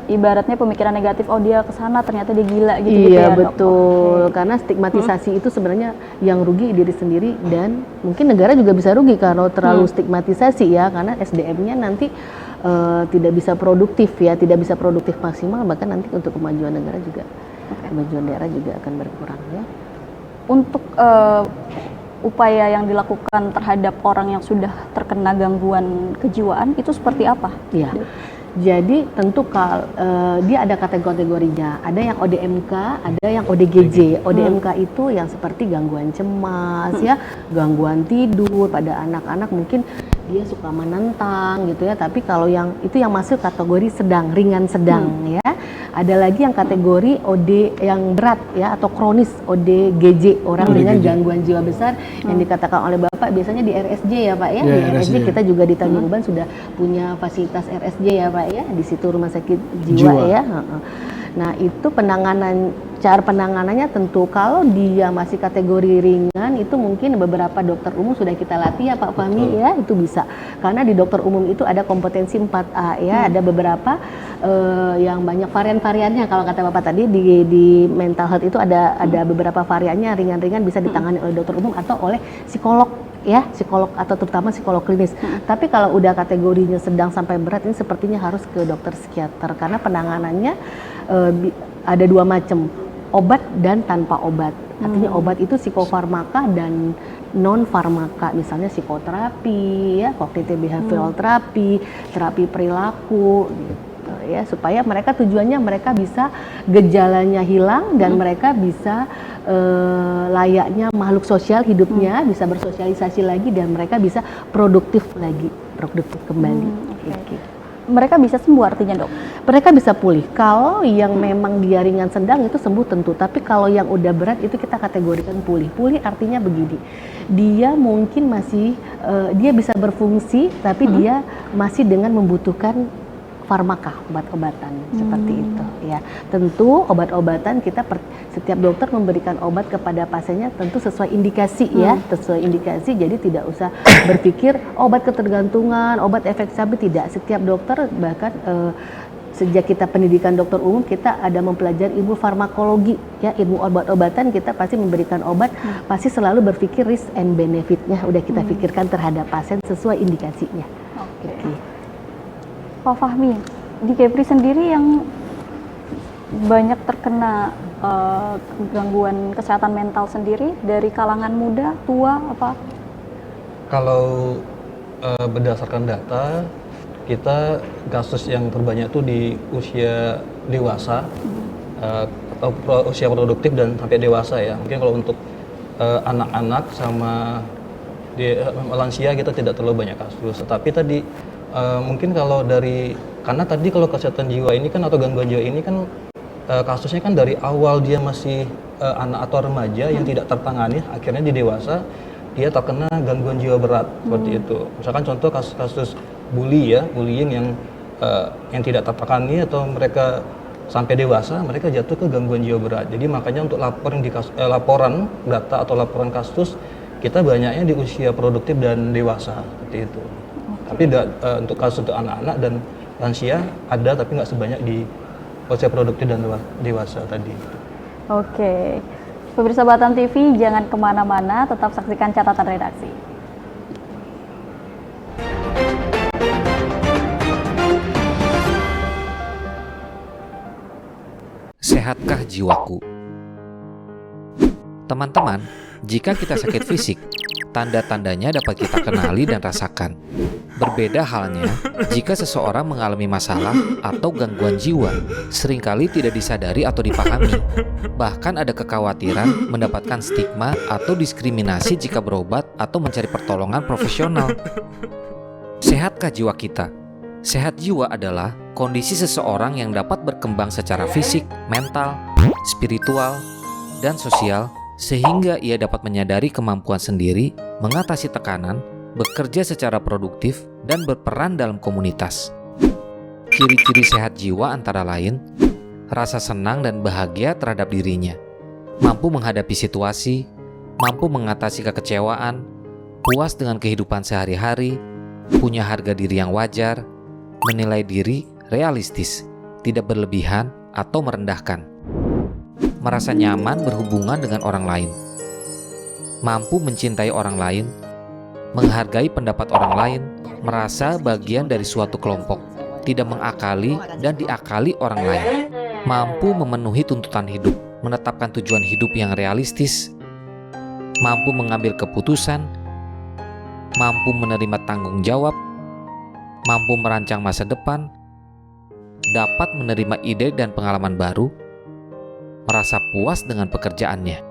Speaker 2: ibaratnya pemikiran negatif, oh dia kesana ternyata dia gila gitu.
Speaker 4: Iya betul, karena stigmatisasi itu sebenarnya yang rugi diri sendiri dan mungkin negara juga bisa rugi kalau terlalu stigmatisasi ya, karena SDM-nya nanti tidak bisa produktif ya, tidak bisa produktif maksimal, bahkan nanti untuk kemajuan negara juga, kemajuan daerah juga akan berkurang ya.
Speaker 2: Untuk upaya yang dilakukan terhadap orang yang sudah terkena gangguan kejiwaan itu seperti apa?
Speaker 4: Iya. Jadi tentu dia ada kategorinya, ada yang ODMK, ada yang ODGJ. ODMK itu yang seperti gangguan cemas ya, gangguan tidur pada anak-anak mungkin dia suka menentang gitu ya, tapi kalau yang itu yang masuk kategori sedang, ringan sedang ya. Ada lagi yang kategori OD yang berat ya atau kronis, ODGJ, orang dengan gangguan jiwa besar yang dikatakan oleh Bapak biasanya di RSJ ya Pak ya. Di RSJ kita juga di Tanjung Uban sudah punya fasilitas RSJ ya Pak ya, di situ rumah sakit jiwa. Ya. Nah, itu cara penanganannya tentu kalau dia masih kategori ringan itu mungkin beberapa dokter umum sudah kita latih ya Pak Fahmi ya, itu bisa. Karena di dokter umum itu ada kompetensi 4A ya, ada beberapa yang banyak varian-variannya kalau kata Bapak tadi di mental health itu ada beberapa variannya, ringan-ringan bisa ditangani oleh dokter umum atau oleh psikolog ya, psikolog atau terutama psikolog klinis. Tapi kalau udah kategorinya sedang sampai berat ini sepertinya harus ke dokter psikiater karena penanganannya ada dua macam, obat dan tanpa obat. Artinya obat itu psikofarmaka dan non farmaka, misalnya psikoterapi, ya, cognitive behavioral terapi, terapi perilaku, gitu, ya, supaya mereka tujuannya mereka bisa gejalanya hilang dan mereka bisa layaknya makhluk sosial hidupnya, bisa bersosialisasi lagi dan mereka bisa produktif kembali. Gitu.
Speaker 2: Mereka bisa sembuh artinya dok?
Speaker 4: Mereka bisa pulih. Kalau yang memang dia ringan sedang itu sembuh tentu. Tapi kalau yang udah berat itu kita kategorikan pulih. Pulih artinya begini, dia mungkin masih dia bisa berfungsi, tapi dia masih dengan membutuhkan farmaka, obat-obatan seperti itu. Ya, tentu obat-obatan kita setiap dokter memberikan obat kepada pasiennya tentu sesuai indikasi ya, sesuai indikasi. Jadi tidak usah berpikir obat ketergantungan, obat efek samping, tidak. Setiap dokter bahkan sejak kita pendidikan dokter umum kita ada mempelajari ilmu farmakologi ya, ilmu obat-obatan. Kita pasti memberikan obat pasti selalu berpikir risk and benefitnya udah kita pikirkan terhadap pasien sesuai indikasinya.
Speaker 2: Oke. Pak Fahmi, di Kepri sendiri yang banyak terkena gangguan kesehatan mental sendiri dari kalangan muda, tua, apa?
Speaker 3: Kalau berdasarkan data, kita kasus yang terbanyak itu di usia dewasa atau usia produktif dan sampai dewasa ya. Mungkin kalau untuk anak-anak sama lansia kita tidak terlalu banyak kasus. Tetapi tadi mungkin kalau karena tadi kalau kesehatan jiwa ini kan atau gangguan jiwa ini kan kasusnya kan dari awal dia masih anak atau remaja yang tidak tertangani, akhirnya di dewasa dia terkena gangguan jiwa berat seperti itu. Misalkan contoh kasus-kasus bullying yang tidak tertangani atau mereka sampai dewasa mereka jatuh ke gangguan jiwa berat. Jadi makanya untuk laporan data atau laporan kasus kita banyaknya di usia produktif dan dewasa seperti itu. Tapi untuk kasus untuk anak-anak dan lansia ada, tapi nggak sebanyak di usia produktif dan dewasa tadi.
Speaker 2: Oke, pemirsa Batam TV jangan kemana-mana, tetap saksikan catatan redaksi.
Speaker 1: Sehatkah jiwaku? Teman-teman, jika kita sakit fisik, tanda-tandanya dapat kita kenali dan rasakan. Berbeda halnya jika seseorang mengalami masalah atau gangguan jiwa, seringkali tidak disadari atau dipahami. Bahkan ada kekhawatiran mendapatkan stigma atau diskriminasi jika berobat atau mencari pertolongan profesional. Sehatkah jiwa kita? Sehat jiwa adalah kondisi seseorang yang dapat berkembang secara fisik, mental, spiritual, dan sosial sehingga ia dapat menyadari kemampuan sendiri, mengatasi tekanan, bekerja secara produktif, dan berperan dalam komunitas. Ciri-ciri sehat jiwa antara lain, rasa senang dan bahagia terhadap dirinya, mampu menghadapi situasi, mampu mengatasi kekecewaan, puas dengan kehidupan sehari-hari, punya harga diri yang wajar, menilai diri realistis, tidak berlebihan atau merendahkan, merasa nyaman berhubungan dengan orang lain, mampu mencintai orang lain, menghargai pendapat orang lain, merasa bagian dari suatu kelompok, tidak mengakali dan diakali orang lain, mampu memenuhi tuntutan hidup, menetapkan tujuan hidup yang realistis, mampu mengambil keputusan, mampu menerima tanggung jawab, mampu merancang masa depan, dapat menerima ide dan pengalaman baru, merasa puas dengan pekerjaannya,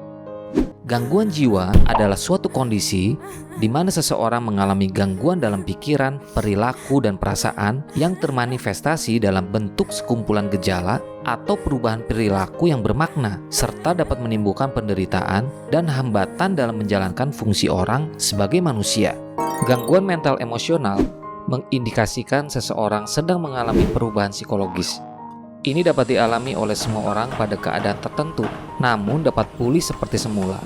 Speaker 1: Gangguan jiwa adalah suatu kondisi di mana seseorang mengalami gangguan dalam pikiran, perilaku, dan perasaan yang termanifestasi dalam bentuk sekumpulan gejala atau perubahan perilaku yang bermakna, serta dapat menimbulkan penderitaan dan hambatan dalam menjalankan fungsi orang sebagai manusia. Gangguan mental emosional mengindikasikan seseorang sedang mengalami perubahan psikologis. Ini dapat dialami oleh semua orang pada keadaan tertentu, namun dapat pulih seperti semula.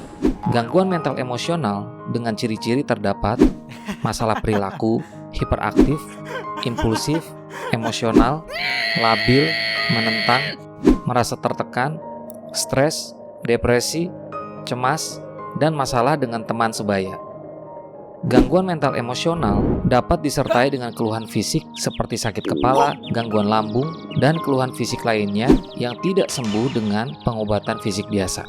Speaker 1: Gangguan mental emosional dengan ciri-ciri terdapat masalah perilaku, hiperaktif, impulsif, emosional, labil, menentang, merasa tertekan, stres, depresi, cemas, dan masalah dengan teman sebaya. Gangguan mental emosional dapat disertai dengan keluhan fisik seperti sakit kepala, gangguan lambung, dan keluhan fisik lainnya yang tidak sembuh dengan pengobatan fisik biasa.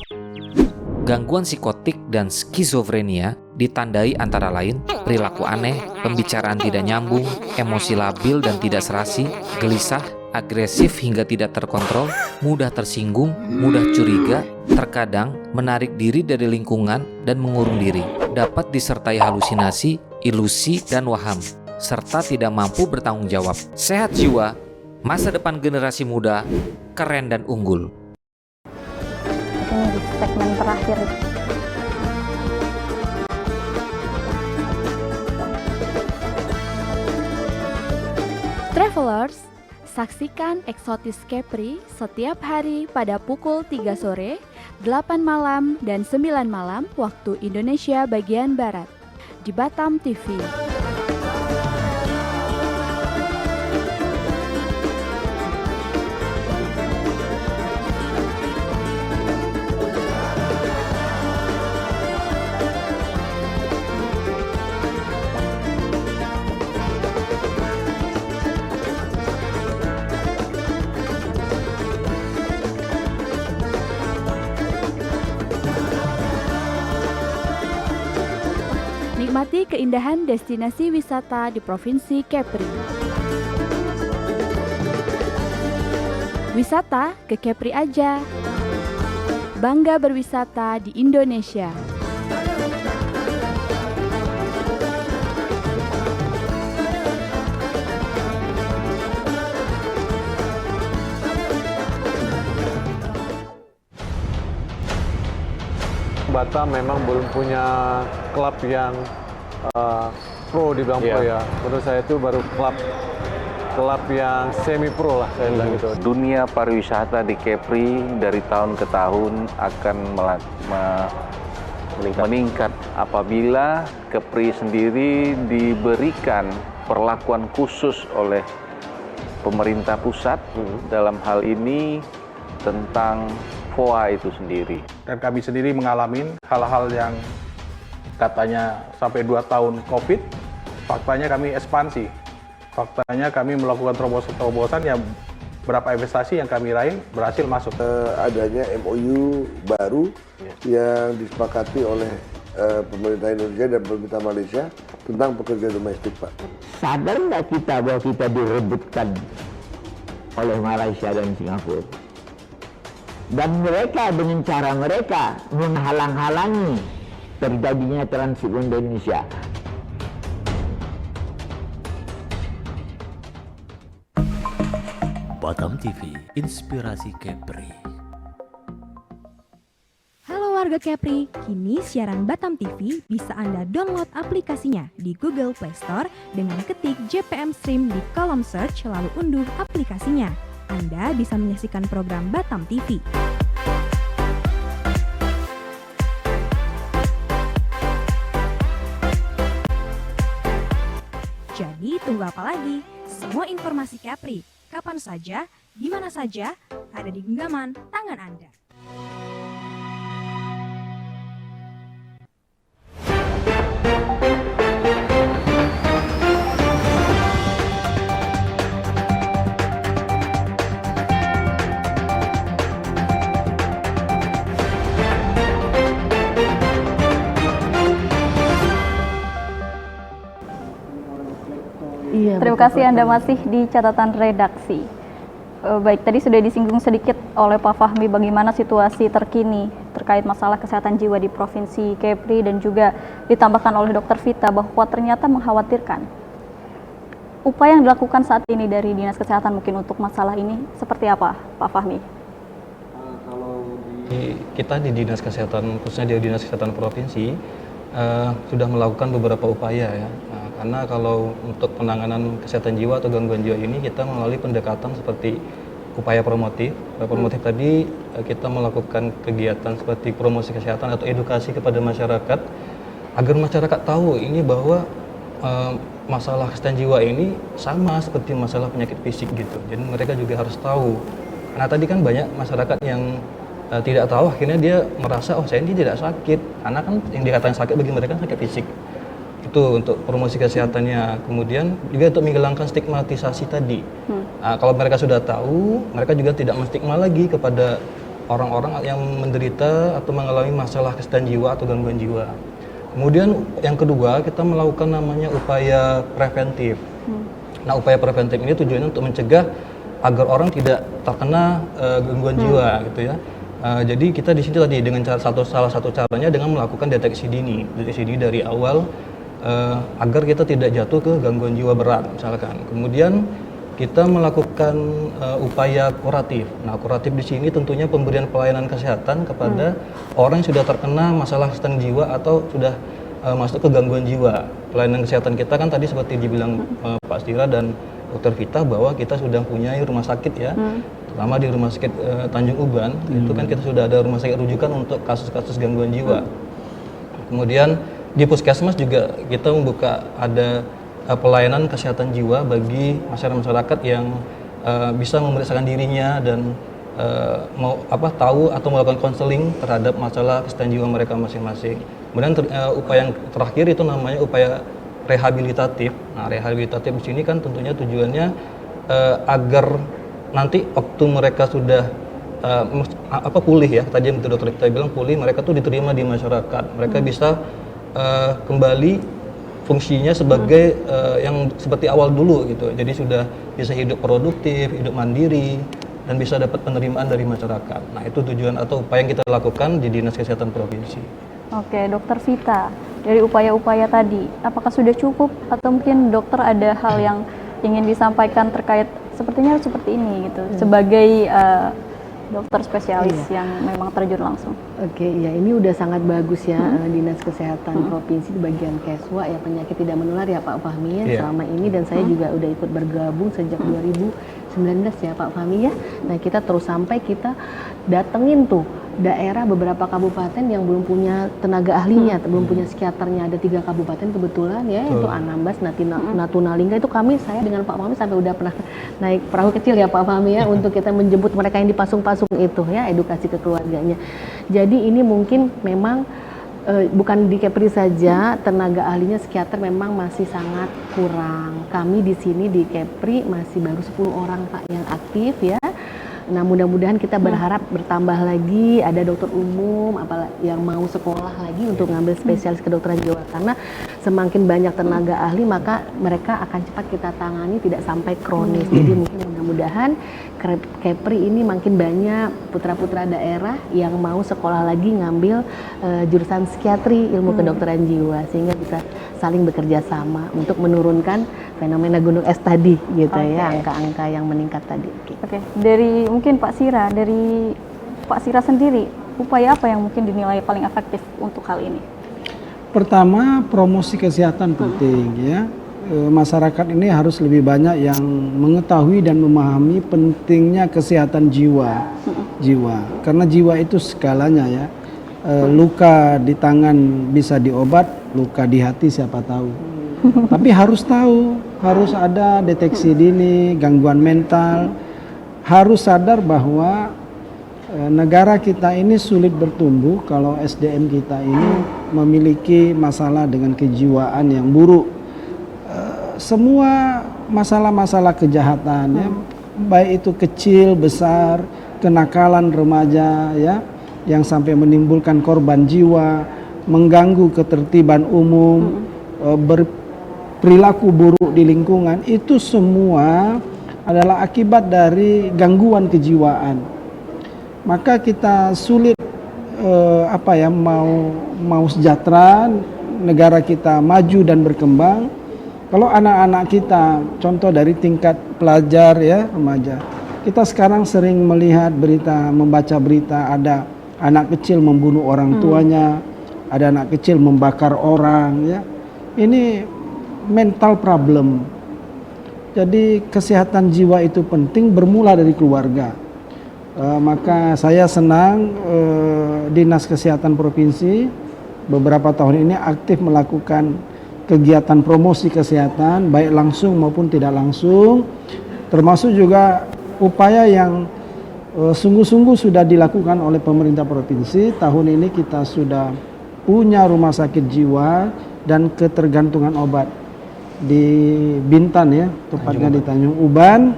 Speaker 1: Gangguan psikotik dan skizofrenia ditandai antara lain perilaku aneh, pembicaraan tidak nyambung, emosi labil dan tidak serasi, gelisah, agresif hingga tidak terkontrol, mudah tersinggung, mudah curiga, terkadang menarik diri dari lingkungan dan mengurung diri. Dapat disertai halusinasi, ilusi, dan waham, serta tidak mampu bertanggung jawab. Sehat jiwa, masa depan generasi muda, keren dan unggul.
Speaker 2: Ini di segmen terakhir.
Speaker 11: Travelers, saksikan Eksotis Kepri setiap hari pada pukul 3 sore, 8 malam, dan 9 malam waktu Indonesia bagian Barat di Batam TV. Nikmati keindahan destinasi wisata di Provinsi Kepri. Wisata ke Kepri aja. Bangga berwisata di Indonesia.
Speaker 6: Batam memang belum punya klub yang pro dibilang pro ya. Menurut saya itu baru klub yang semi pro lah saya bilang gitu.
Speaker 7: Dunia pariwisata di Kepri dari tahun ke tahun akan meningkat apabila Kepri sendiri diberikan perlakuan khusus oleh pemerintah pusat dalam hal ini tentang FOA itu sendiri.
Speaker 8: Dan kami sendiri mengalami hal-hal yang katanya sampai 2 tahun COVID, faktanya kami ekspansi. Faktanya kami melakukan terobosan-terobosan yang berapa investasi yang kami raih berhasil masuk.
Speaker 9: Adanya MOU baru yang disepakati oleh pemerintah Indonesia dan pemerintah Malaysia tentang pekerja domestik, Pak.
Speaker 10: Sadar nggak kita bahwa kita direbutkan oleh Malaysia dan Singapura? Dan mereka dengan cara mereka menghalang-halangi terjadinya transit di Indonesia.
Speaker 12: Batam TV, inspirasi Kepri.
Speaker 13: Halo warga Kepri, kini siaran Batam TV bisa Anda download aplikasinya di Google Play Store dengan ketik JPM Stream di kolom search lalu unduh aplikasinya. Anda bisa menyaksikan program Batam TV. Jadi tunggu apa lagi? Semua informasi Kepri, kapan saja, di mana saja, ada di genggaman tangan Anda.
Speaker 2: Terima kasih Anda masih di catatan redaksi. Baik, tadi sudah disinggung sedikit oleh Pak Fahmi bagaimana situasi terkini terkait masalah kesehatan jiwa di Provinsi Kepri dan juga ditambahkan oleh Dr. Vita bahwa ternyata mengkhawatirkan. Upaya yang dilakukan saat ini dari Dinas Kesehatan mungkin untuk masalah ini seperti apa, Pak Fahmi?
Speaker 3: Kita di Dinas Kesehatan, khususnya di Dinas Kesehatan Provinsi, sudah melakukan beberapa upaya ya. Karena kalau untuk penanganan kesehatan jiwa atau gangguan jiwa ini kita melalui pendekatan seperti upaya promotif. Promotif tadi kita melakukan kegiatan seperti promosi kesehatan atau edukasi kepada masyarakat agar masyarakat tahu ini bahwa masalah kesehatan jiwa ini sama seperti masalah penyakit fisik gitu. Jadi mereka juga harus tahu. Karena tadi kan banyak masyarakat yang tidak tahu, akhirnya dia merasa oh saya ini tidak sakit. Karena kan yang dikatakan sakit bagi mereka sakit fisik. Itu untuk promosi kesehatannya. Kemudian juga untuk menghilangkan stigmatisasi tadi. Nah, kalau mereka sudah tahu, mereka juga tidak menstigma lagi kepada orang-orang yang menderita atau mengalami masalah kesehatan jiwa atau gangguan jiwa. Kemudian yang kedua, kita melakukan namanya upaya preventif. Nah, upaya preventif ini tujuannya untuk mencegah agar orang tidak terkena gangguan jiwa gitu ya. Jadi kita di sini tadi dengan salah satu caranya dengan melakukan deteksi dini dari awal agar kita tidak jatuh ke gangguan jiwa berat misalkan. Kemudian kita melakukan upaya kuratif. Nah, kuratif di sini tentunya pemberian pelayanan kesehatan kepada orang yang sudah terkena masalah kesehatan jiwa atau sudah masuk ke gangguan jiwa. Pelayanan kesehatan kita kan tadi seperti dibilang Pak Stira dan Dr. Vita bahwa kita sudah punya rumah sakit ya. Terutama di rumah sakit Tanjung Uban, itu kan kita sudah ada rumah sakit rujukan untuk kasus-kasus gangguan jiwa. Kemudian di puskesmas juga kita membuka ada pelayanan kesehatan jiwa bagi masyarakat yang bisa memeriksakan dirinya dan tahu atau melakukan konseling terhadap masalah kesehatan jiwa mereka masing-masing. Kemudian upaya yang terakhir itu namanya upaya rehabilitatif. Nah, rehabilitatif di sini kan tentunya tujuannya agar nanti waktu mereka sudah pulih ya, tadi yang dokter kita bilang pulih, mereka tuh diterima di masyarakat, mereka bisa kembali fungsinya sebagai yang seperti awal dulu gitu. Jadi sudah bisa hidup produktif, hidup mandiri, dan bisa dapat penerimaan dari masyarakat. Nah, itu tujuan atau upaya yang kita lakukan di Dinas Kesehatan Provinsi.
Speaker 2: Oke, Dokter Vita, dari upaya-upaya tadi, apakah sudah cukup atau mungkin dokter ada hal yang ingin disampaikan terkait sepertinya seperti ini gitu, sebagai dokter spesialis yang memang terjun langsung.
Speaker 4: Oke, ya ini udah sangat bagus ya Dinas Kesehatan Provinsi di bagian Keswa ya, penyakit tidak menular ya Pak Fahmi ya selama ini, dan saya juga udah ikut bergabung sejak 2019 ya Pak Fahmi ya. Nah, kita terus sampai kita datengin tuh daerah beberapa kabupaten yang belum punya tenaga ahlinya, belum punya psikiaternya. Ada 3 kabupaten kebetulan ya, itu Anambas, Natuna Lingga. Itu saya dengan Pak Fahmi sampai udah pernah naik perahu kecil ya Pak Fahmi ya untuk kita menjemput mereka yang dipasung-pasung itu ya, edukasi ke keluarganya. Jadi ini mungkin memang bukan di Kepri saja, tenaga ahlinya psikiater memang masih sangat kurang. Kami di sini di Kepri masih baru 10 orang Pak yang aktif ya. Nah, mudah-mudahan kita berharap bertambah lagi, ada dokter umum yang mau sekolah lagi untuk ngambil spesialis kedokteran jiwa, karena semakin banyak tenaga ahli maka mereka akan cepat kita tangani, tidak sampai kronis. Jadi mungkin mudah-mudahan Kepri ini makin banyak putra-putra daerah yang mau sekolah lagi ngambil jurusan psikiatri, ilmu kedokteran jiwa, sehingga bisa saling bekerja sama untuk menurunkan fenomena gunung es tadi gitu ya, angka-angka yang meningkat tadi.
Speaker 2: Oke, dari mungkin Pak Sira, dari Pak Sira sendiri, upaya apa yang mungkin dinilai paling efektif untuk hal ini?
Speaker 5: Pertama, promosi kesehatan penting ya. Masyarakat ini harus lebih banyak yang mengetahui dan memahami pentingnya kesehatan jiwa. Karena jiwa itu segalanya ya. Luka di tangan bisa diobat, luka di hati siapa tahu. Tapi harus tahu, harus ada deteksi dini, gangguan mental. Harus sadar bahwa negara kita ini sulit bertumbuh kalau SDM kita ini memiliki masalah dengan kejiwaan yang buruk. Semua masalah-masalah kejahatan ya, baik itu kecil, besar, kenakalan remaja ya, yang sampai menimbulkan korban jiwa, mengganggu ketertiban umum, berperilaku buruk di lingkungan, itu semua adalah akibat dari gangguan kejiwaan. Maka kita sulit mau sejahtera, negara kita maju dan berkembang kalau anak-anak kita, contoh dari tingkat pelajar ya, remaja, kita sekarang sering melihat berita, membaca berita ada anak kecil membunuh orang tuanya, ada anak kecil membakar orang ya. Ini mental problem. Jadi kesehatan jiwa itu penting, bermula dari keluarga. Maka saya senang Dinas Kesehatan Provinsi beberapa tahun ini aktif melakukan kegiatan promosi kesehatan, baik langsung maupun tidak langsung, termasuk juga upaya yang sungguh-sungguh sudah dilakukan oleh pemerintah provinsi. Tahun ini kita sudah punya rumah sakit jiwa dan ketergantungan obat di Bintan ya, tepatnya di Tanjung Uban,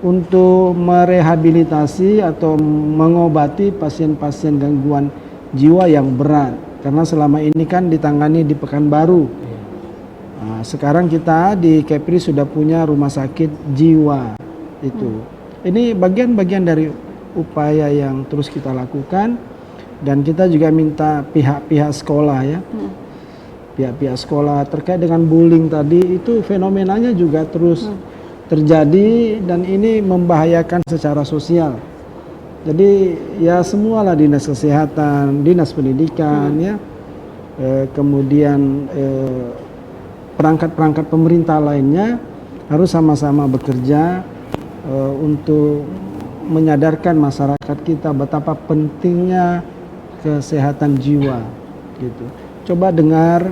Speaker 5: untuk merehabilitasi atau mengobati pasien-pasien gangguan jiwa yang berat. Karena selama ini kan ditangani di Pekanbaru. Nah, sekarang kita di Kepri sudah punya rumah sakit jiwa itu. Ini bagian-bagian dari upaya yang terus kita lakukan, dan kita juga minta pihak-pihak sekolah ya. Pihak-pihak sekolah terkait dengan bullying tadi, itu fenomenanya juga terus terjadi dan ini membahayakan secara sosial. Jadi ya semualah dinas kesehatan, dinas pendidikan ya, kemudian perangkat-perangkat pemerintah lainnya harus sama-sama bekerja untuk menyadarkan masyarakat kita betapa pentingnya kesehatan jiwa gitu. Coba dengar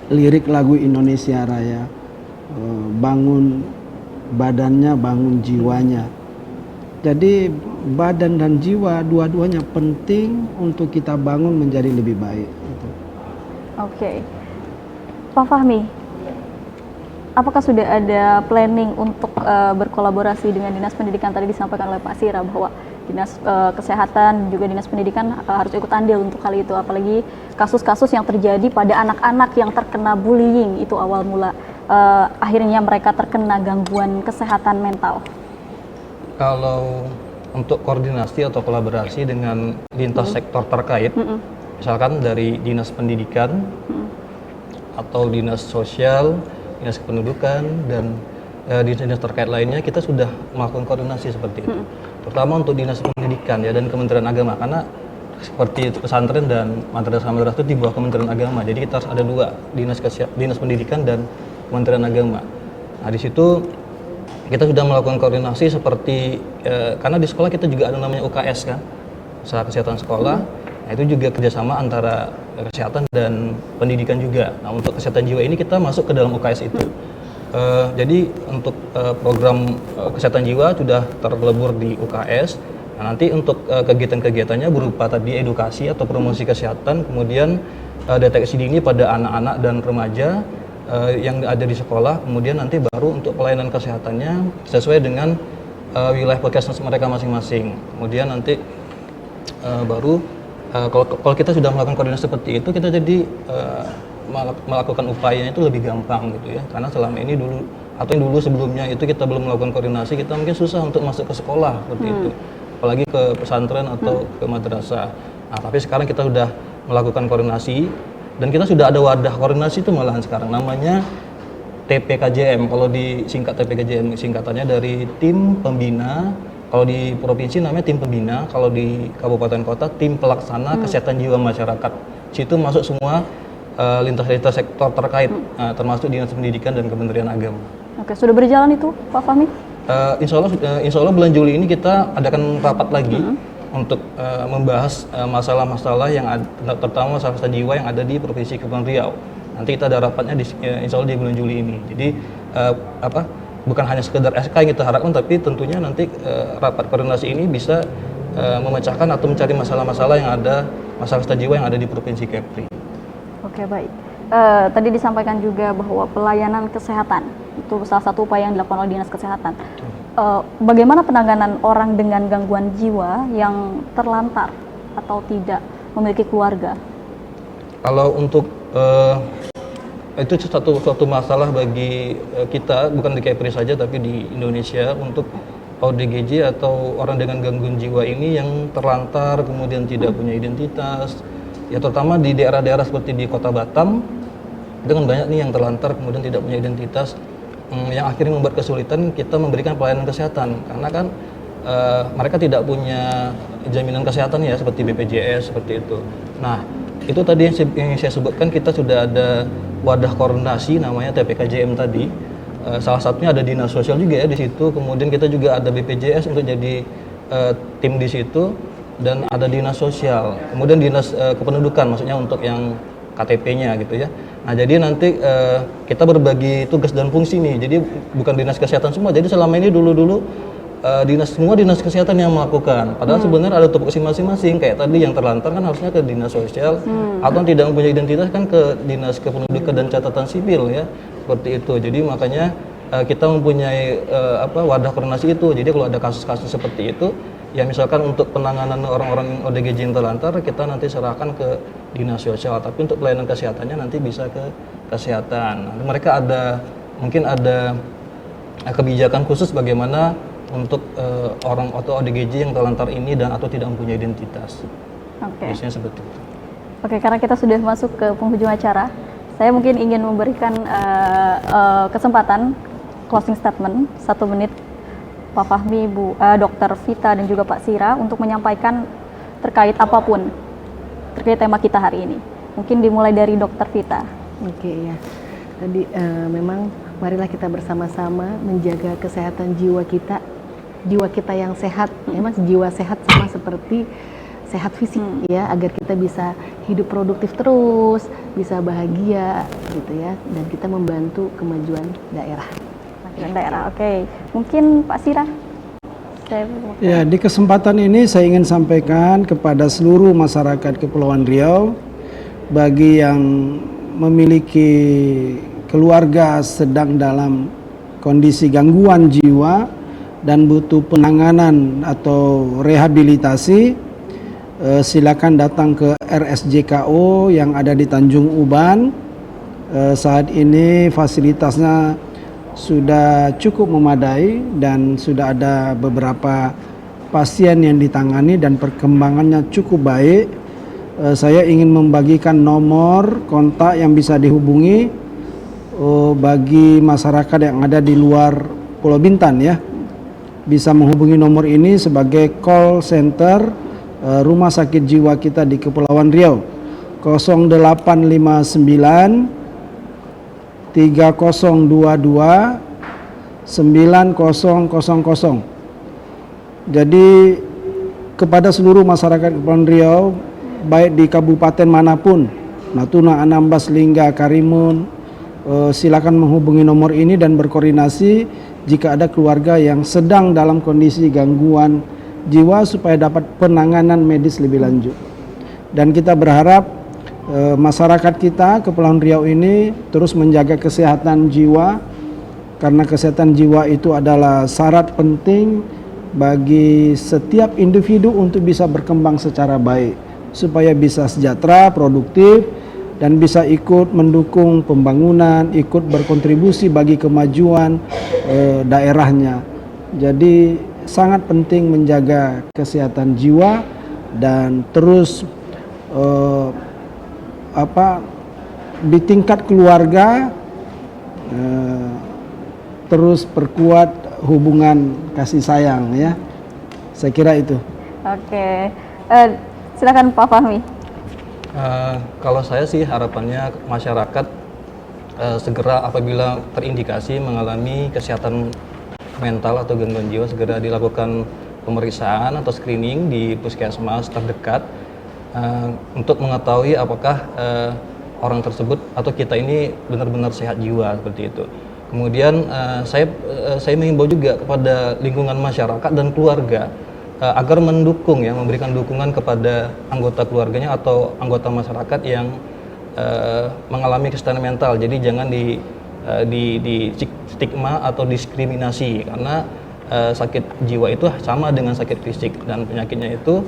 Speaker 5: lirik lagu Indonesia Raya, bangun badannya, bangun jiwanya. Jadi badan dan jiwa dua-duanya penting untuk kita bangun menjadi lebih baik.
Speaker 2: Oke. Pak Fahmi, apakah sudah ada planning untuk berkolaborasi dengan Dinas Pendidikan? Tadi disampaikan oleh Pak Sira bahwa Dinas Kesehatan dan juga Dinas Pendidikan harus ikut andil untuk hal itu, apalagi kasus-kasus yang terjadi pada anak-anak yang terkena bullying itu awal mula akhirnya mereka terkena gangguan kesehatan mental.
Speaker 3: Kalau untuk koordinasi atau kolaborasi dengan lintas sektor terkait, misalkan dari Dinas Pendidikan atau Dinas Sosial, Dinas Kependudukan, dan dinas-dinas terkait lainnya, kita sudah melakukan koordinasi seperti itu. Terutama untuk Dinas Pendidikan ya, dan Kementerian Agama, karena seperti pesantren dan madrasah-madrasah itu di bawah Kementerian Agama. Jadi kita harus ada dua, Dinas Pendidikan dan Kementerian Agama. Nah, di situ kita sudah melakukan koordinasi seperti karena di sekolah kita juga ada namanya UKS kan, usaha kesehatan sekolah. Nah, itu juga kerjasama antara kesehatan dan pendidikan juga. Nah, untuk kesehatan jiwa ini kita masuk ke dalam UKS itu. Jadi untuk program kesehatan jiwa sudah terlebur di UKS. Nah, nanti untuk kegiatan-kegiatannya berupa tadi edukasi atau promosi kesehatan, kemudian deteksi dini pada anak-anak dan remaja yang ada di sekolah, kemudian nanti baru untuk pelayanan kesehatannya sesuai dengan wilayah puskesmas mereka masing-masing. Kemudian nanti baru kalau kita sudah melakukan koordinasi seperti itu, kita jadi melakukan upayanya itu lebih gampang gitu ya. Karena selama ini dulu atau yang dulu sebelumnya itu kita belum melakukan koordinasi, kita mungkin susah untuk masuk ke sekolah seperti itu, apalagi ke pesantren atau ke madrasah. Nah, tapi sekarang kita sudah melakukan koordinasi dan kita sudah ada wadah koordinasi itu malahan sekarang, namanya TPKJM. Kalau disingkat TPKJM, singkatannya dari tim pembina. Kalau di provinsi namanya tim pembina, kalau di kabupaten kota tim pelaksana kesehatan jiwa masyarakat. Situ masuk semua lintas-lintas sektor terkait, termasuk Dinas Pendidikan dan Kementerian Agama.
Speaker 2: Oke, sudah berjalan itu, Pak Fahmi?
Speaker 3: Insya Allah bulan Juli ini kita adakan rapat lagi untuk membahas masalah-masalah yang ada, terutama masalah kesehatan jiwa yang ada di Provinsi Kepulauan Riau. Nanti kita ada rapatnya insya Allah di bulan Juli ini. Jadi bukan hanya sekedar SK yang kita harapkan, tapi tentunya nanti rapat koordinasi ini bisa memecahkan atau mencari masalah-masalah yang ada, masalah kesehatan jiwa yang ada di Provinsi Kepri.
Speaker 2: Oke, baik. Tadi disampaikan juga bahwa pelayanan kesehatan itu salah satu upaya yang dilakukan oleh Dinas Kesehatan. Bagaimana penanganan orang dengan gangguan jiwa yang terlantar atau tidak memiliki keluarga?
Speaker 3: Kalau untuk Itu suatu masalah bagi kita, bukan di Kepri saja tapi di Indonesia, untuk ODGJ atau orang dengan gangguan jiwa ini yang terlantar kemudian tidak punya identitas, ya terutama di daerah-daerah seperti di Kota Batam itu kan banyak nih yang terlantar kemudian tidak punya identitas, yang akhirnya membuat kesulitan kita memberikan pelayanan kesehatan karena kan mereka tidak punya jaminan kesehatan ya seperti BPJS seperti itu. Nah itu tadi yang saya sebutkan, kita sudah ada wadah koordinasi namanya TPKJM tadi. Salah satunya ada dinas sosial juga ya di situ. Kemudian kita juga ada BPJS untuk jadi tim di situ, dan ada dinas sosial. Kemudian dinas kependudukan, maksudnya untuk yang KTP-nya gitu ya. Nah jadi nanti kita berbagi tugas dan fungsi nih. Jadi bukan dinas kesehatan semua. Jadi selama ini dulu semua dinas kesehatan yang melakukan. Padahal sebenarnya ada tupoksi masing-masing. Kayak tadi yang terlantar kan harusnya ke dinas sosial, atau yang tidak mempunyai identitas kan ke dinas kependudukan dan catatan sipil ya, seperti itu. Jadi makanya kita mempunyai wadah koordinasi itu. Jadi kalau ada kasus-kasus seperti itu, ya misalkan untuk penanganan orang-orang ODGJ yang terlantar, kita nanti serahkan ke dinas sosial. Tapi untuk pelayanan kesehatannya nanti bisa ke kesehatan. Nah, mereka mungkin ada kebijakan khusus bagaimana untuk orang atau ODGJ yang terlantar ini dan atau tidak mempunyai identitas. Biasanya seperti itu.
Speaker 2: Oke, karena kita sudah masuk ke penghujung acara, saya mungkin ingin memberikan kesempatan closing statement 1 menit Pak Fahmi, Dr. Vita dan juga Pak Sira untuk menyampaikan terkait apapun terkait tema kita hari ini. Mungkin dimulai dari Dr. Vita.
Speaker 4: Oke ya. Tadi memang marilah kita bersama-sama menjaga kesehatan jiwa kita yang sehat, ya Mas. Jiwa sehat sama seperti sehat fisik ya, agar kita bisa hidup produktif terus, bisa bahagia gitu ya, dan kita membantu kemajuan daerah.
Speaker 2: Oke. Mungkin Pak Sira.
Speaker 5: Ya, di kesempatan ini saya ingin sampaikan kepada seluruh masyarakat Kepulauan Riau, bagi yang memiliki keluarga sedang dalam kondisi gangguan jiwa dan butuh penanganan atau rehabilitasi, silakan datang ke RSJKO yang ada di Tanjung Uban. Saat ini fasilitasnya sudah cukup memadai dan sudah ada beberapa pasien yang ditangani dan perkembangannya cukup baik. Saya ingin membagikan nomor kontak yang bisa dihubungi bagi masyarakat yang ada di luar Pulau Bintan ya. Bisa menghubungi nomor ini sebagai call center rumah sakit jiwa kita di Kepulauan Riau, 0859 3022 9000. Jadi kepada seluruh masyarakat Kepulauan Riau, baik di kabupaten manapun, Natuna, Anambas, Lingga, Karimun, silakan menghubungi nomor ini dan berkoordinasi jika ada keluarga yang sedang dalam kondisi gangguan jiwa supaya dapat penanganan medis lebih lanjut. Dan kita berharap masyarakat kita Kepulauan Riau ini terus menjaga kesehatan jiwa, karena kesehatan jiwa itu adalah syarat penting bagi setiap individu untuk bisa berkembang secara baik, supaya bisa sejahtera, produktif, dan bisa ikut mendukung pembangunan, ikut berkontribusi bagi kemajuan daerahnya. Jadi sangat penting menjaga kesehatan jiwa dan terus di tingkat keluarga terus perkuat hubungan kasih sayang ya. Saya kira itu.
Speaker 2: Oke. Silakan Pak Fahmi.
Speaker 3: Kalau saya sih harapannya masyarakat segera apabila terindikasi mengalami kesehatan mental atau gangguan jiwa, segera dilakukan pemeriksaan atau screening di puskesmas terdekat untuk mengetahui apakah orang tersebut atau kita ini benar-benar sehat jiwa, seperti itu. Kemudian saya menghimbau juga kepada lingkungan masyarakat dan keluarga agar mendukung ya, memberikan dukungan kepada anggota keluarganya atau anggota masyarakat yang mengalami kesulitan mental. Jadi jangan di stigma atau diskriminasi, karena sakit jiwa itu sama dengan sakit fisik, dan penyakitnya itu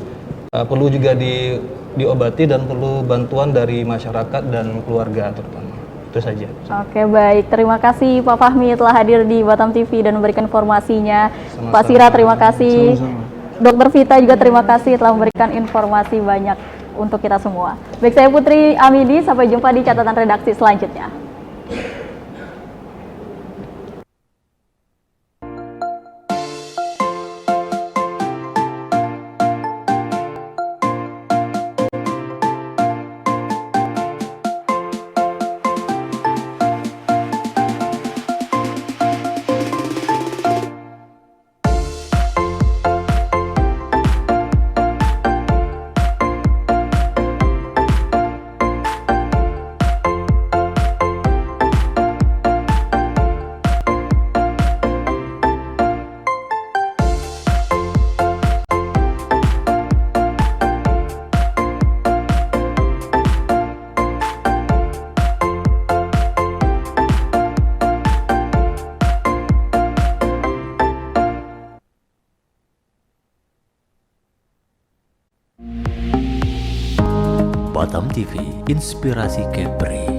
Speaker 3: perlu juga diobati dan perlu bantuan dari masyarakat dan keluarga terutama. Itu saja.
Speaker 2: Oke, baik. Terima kasih Pak Fahmi telah hadir di Batam TV dan memberikan informasinya.
Speaker 3: Sama-sama.
Speaker 2: Pak Sira, terima kasih.
Speaker 3: Sama-sama.
Speaker 2: Dr. Vita juga terima kasih telah memberikan informasi banyak untuk kita semua. Baik, saya Putri Amidi, sampai jumpa di catatan redaksi selanjutnya.
Speaker 12: Batam TV, inspirasi Kepri.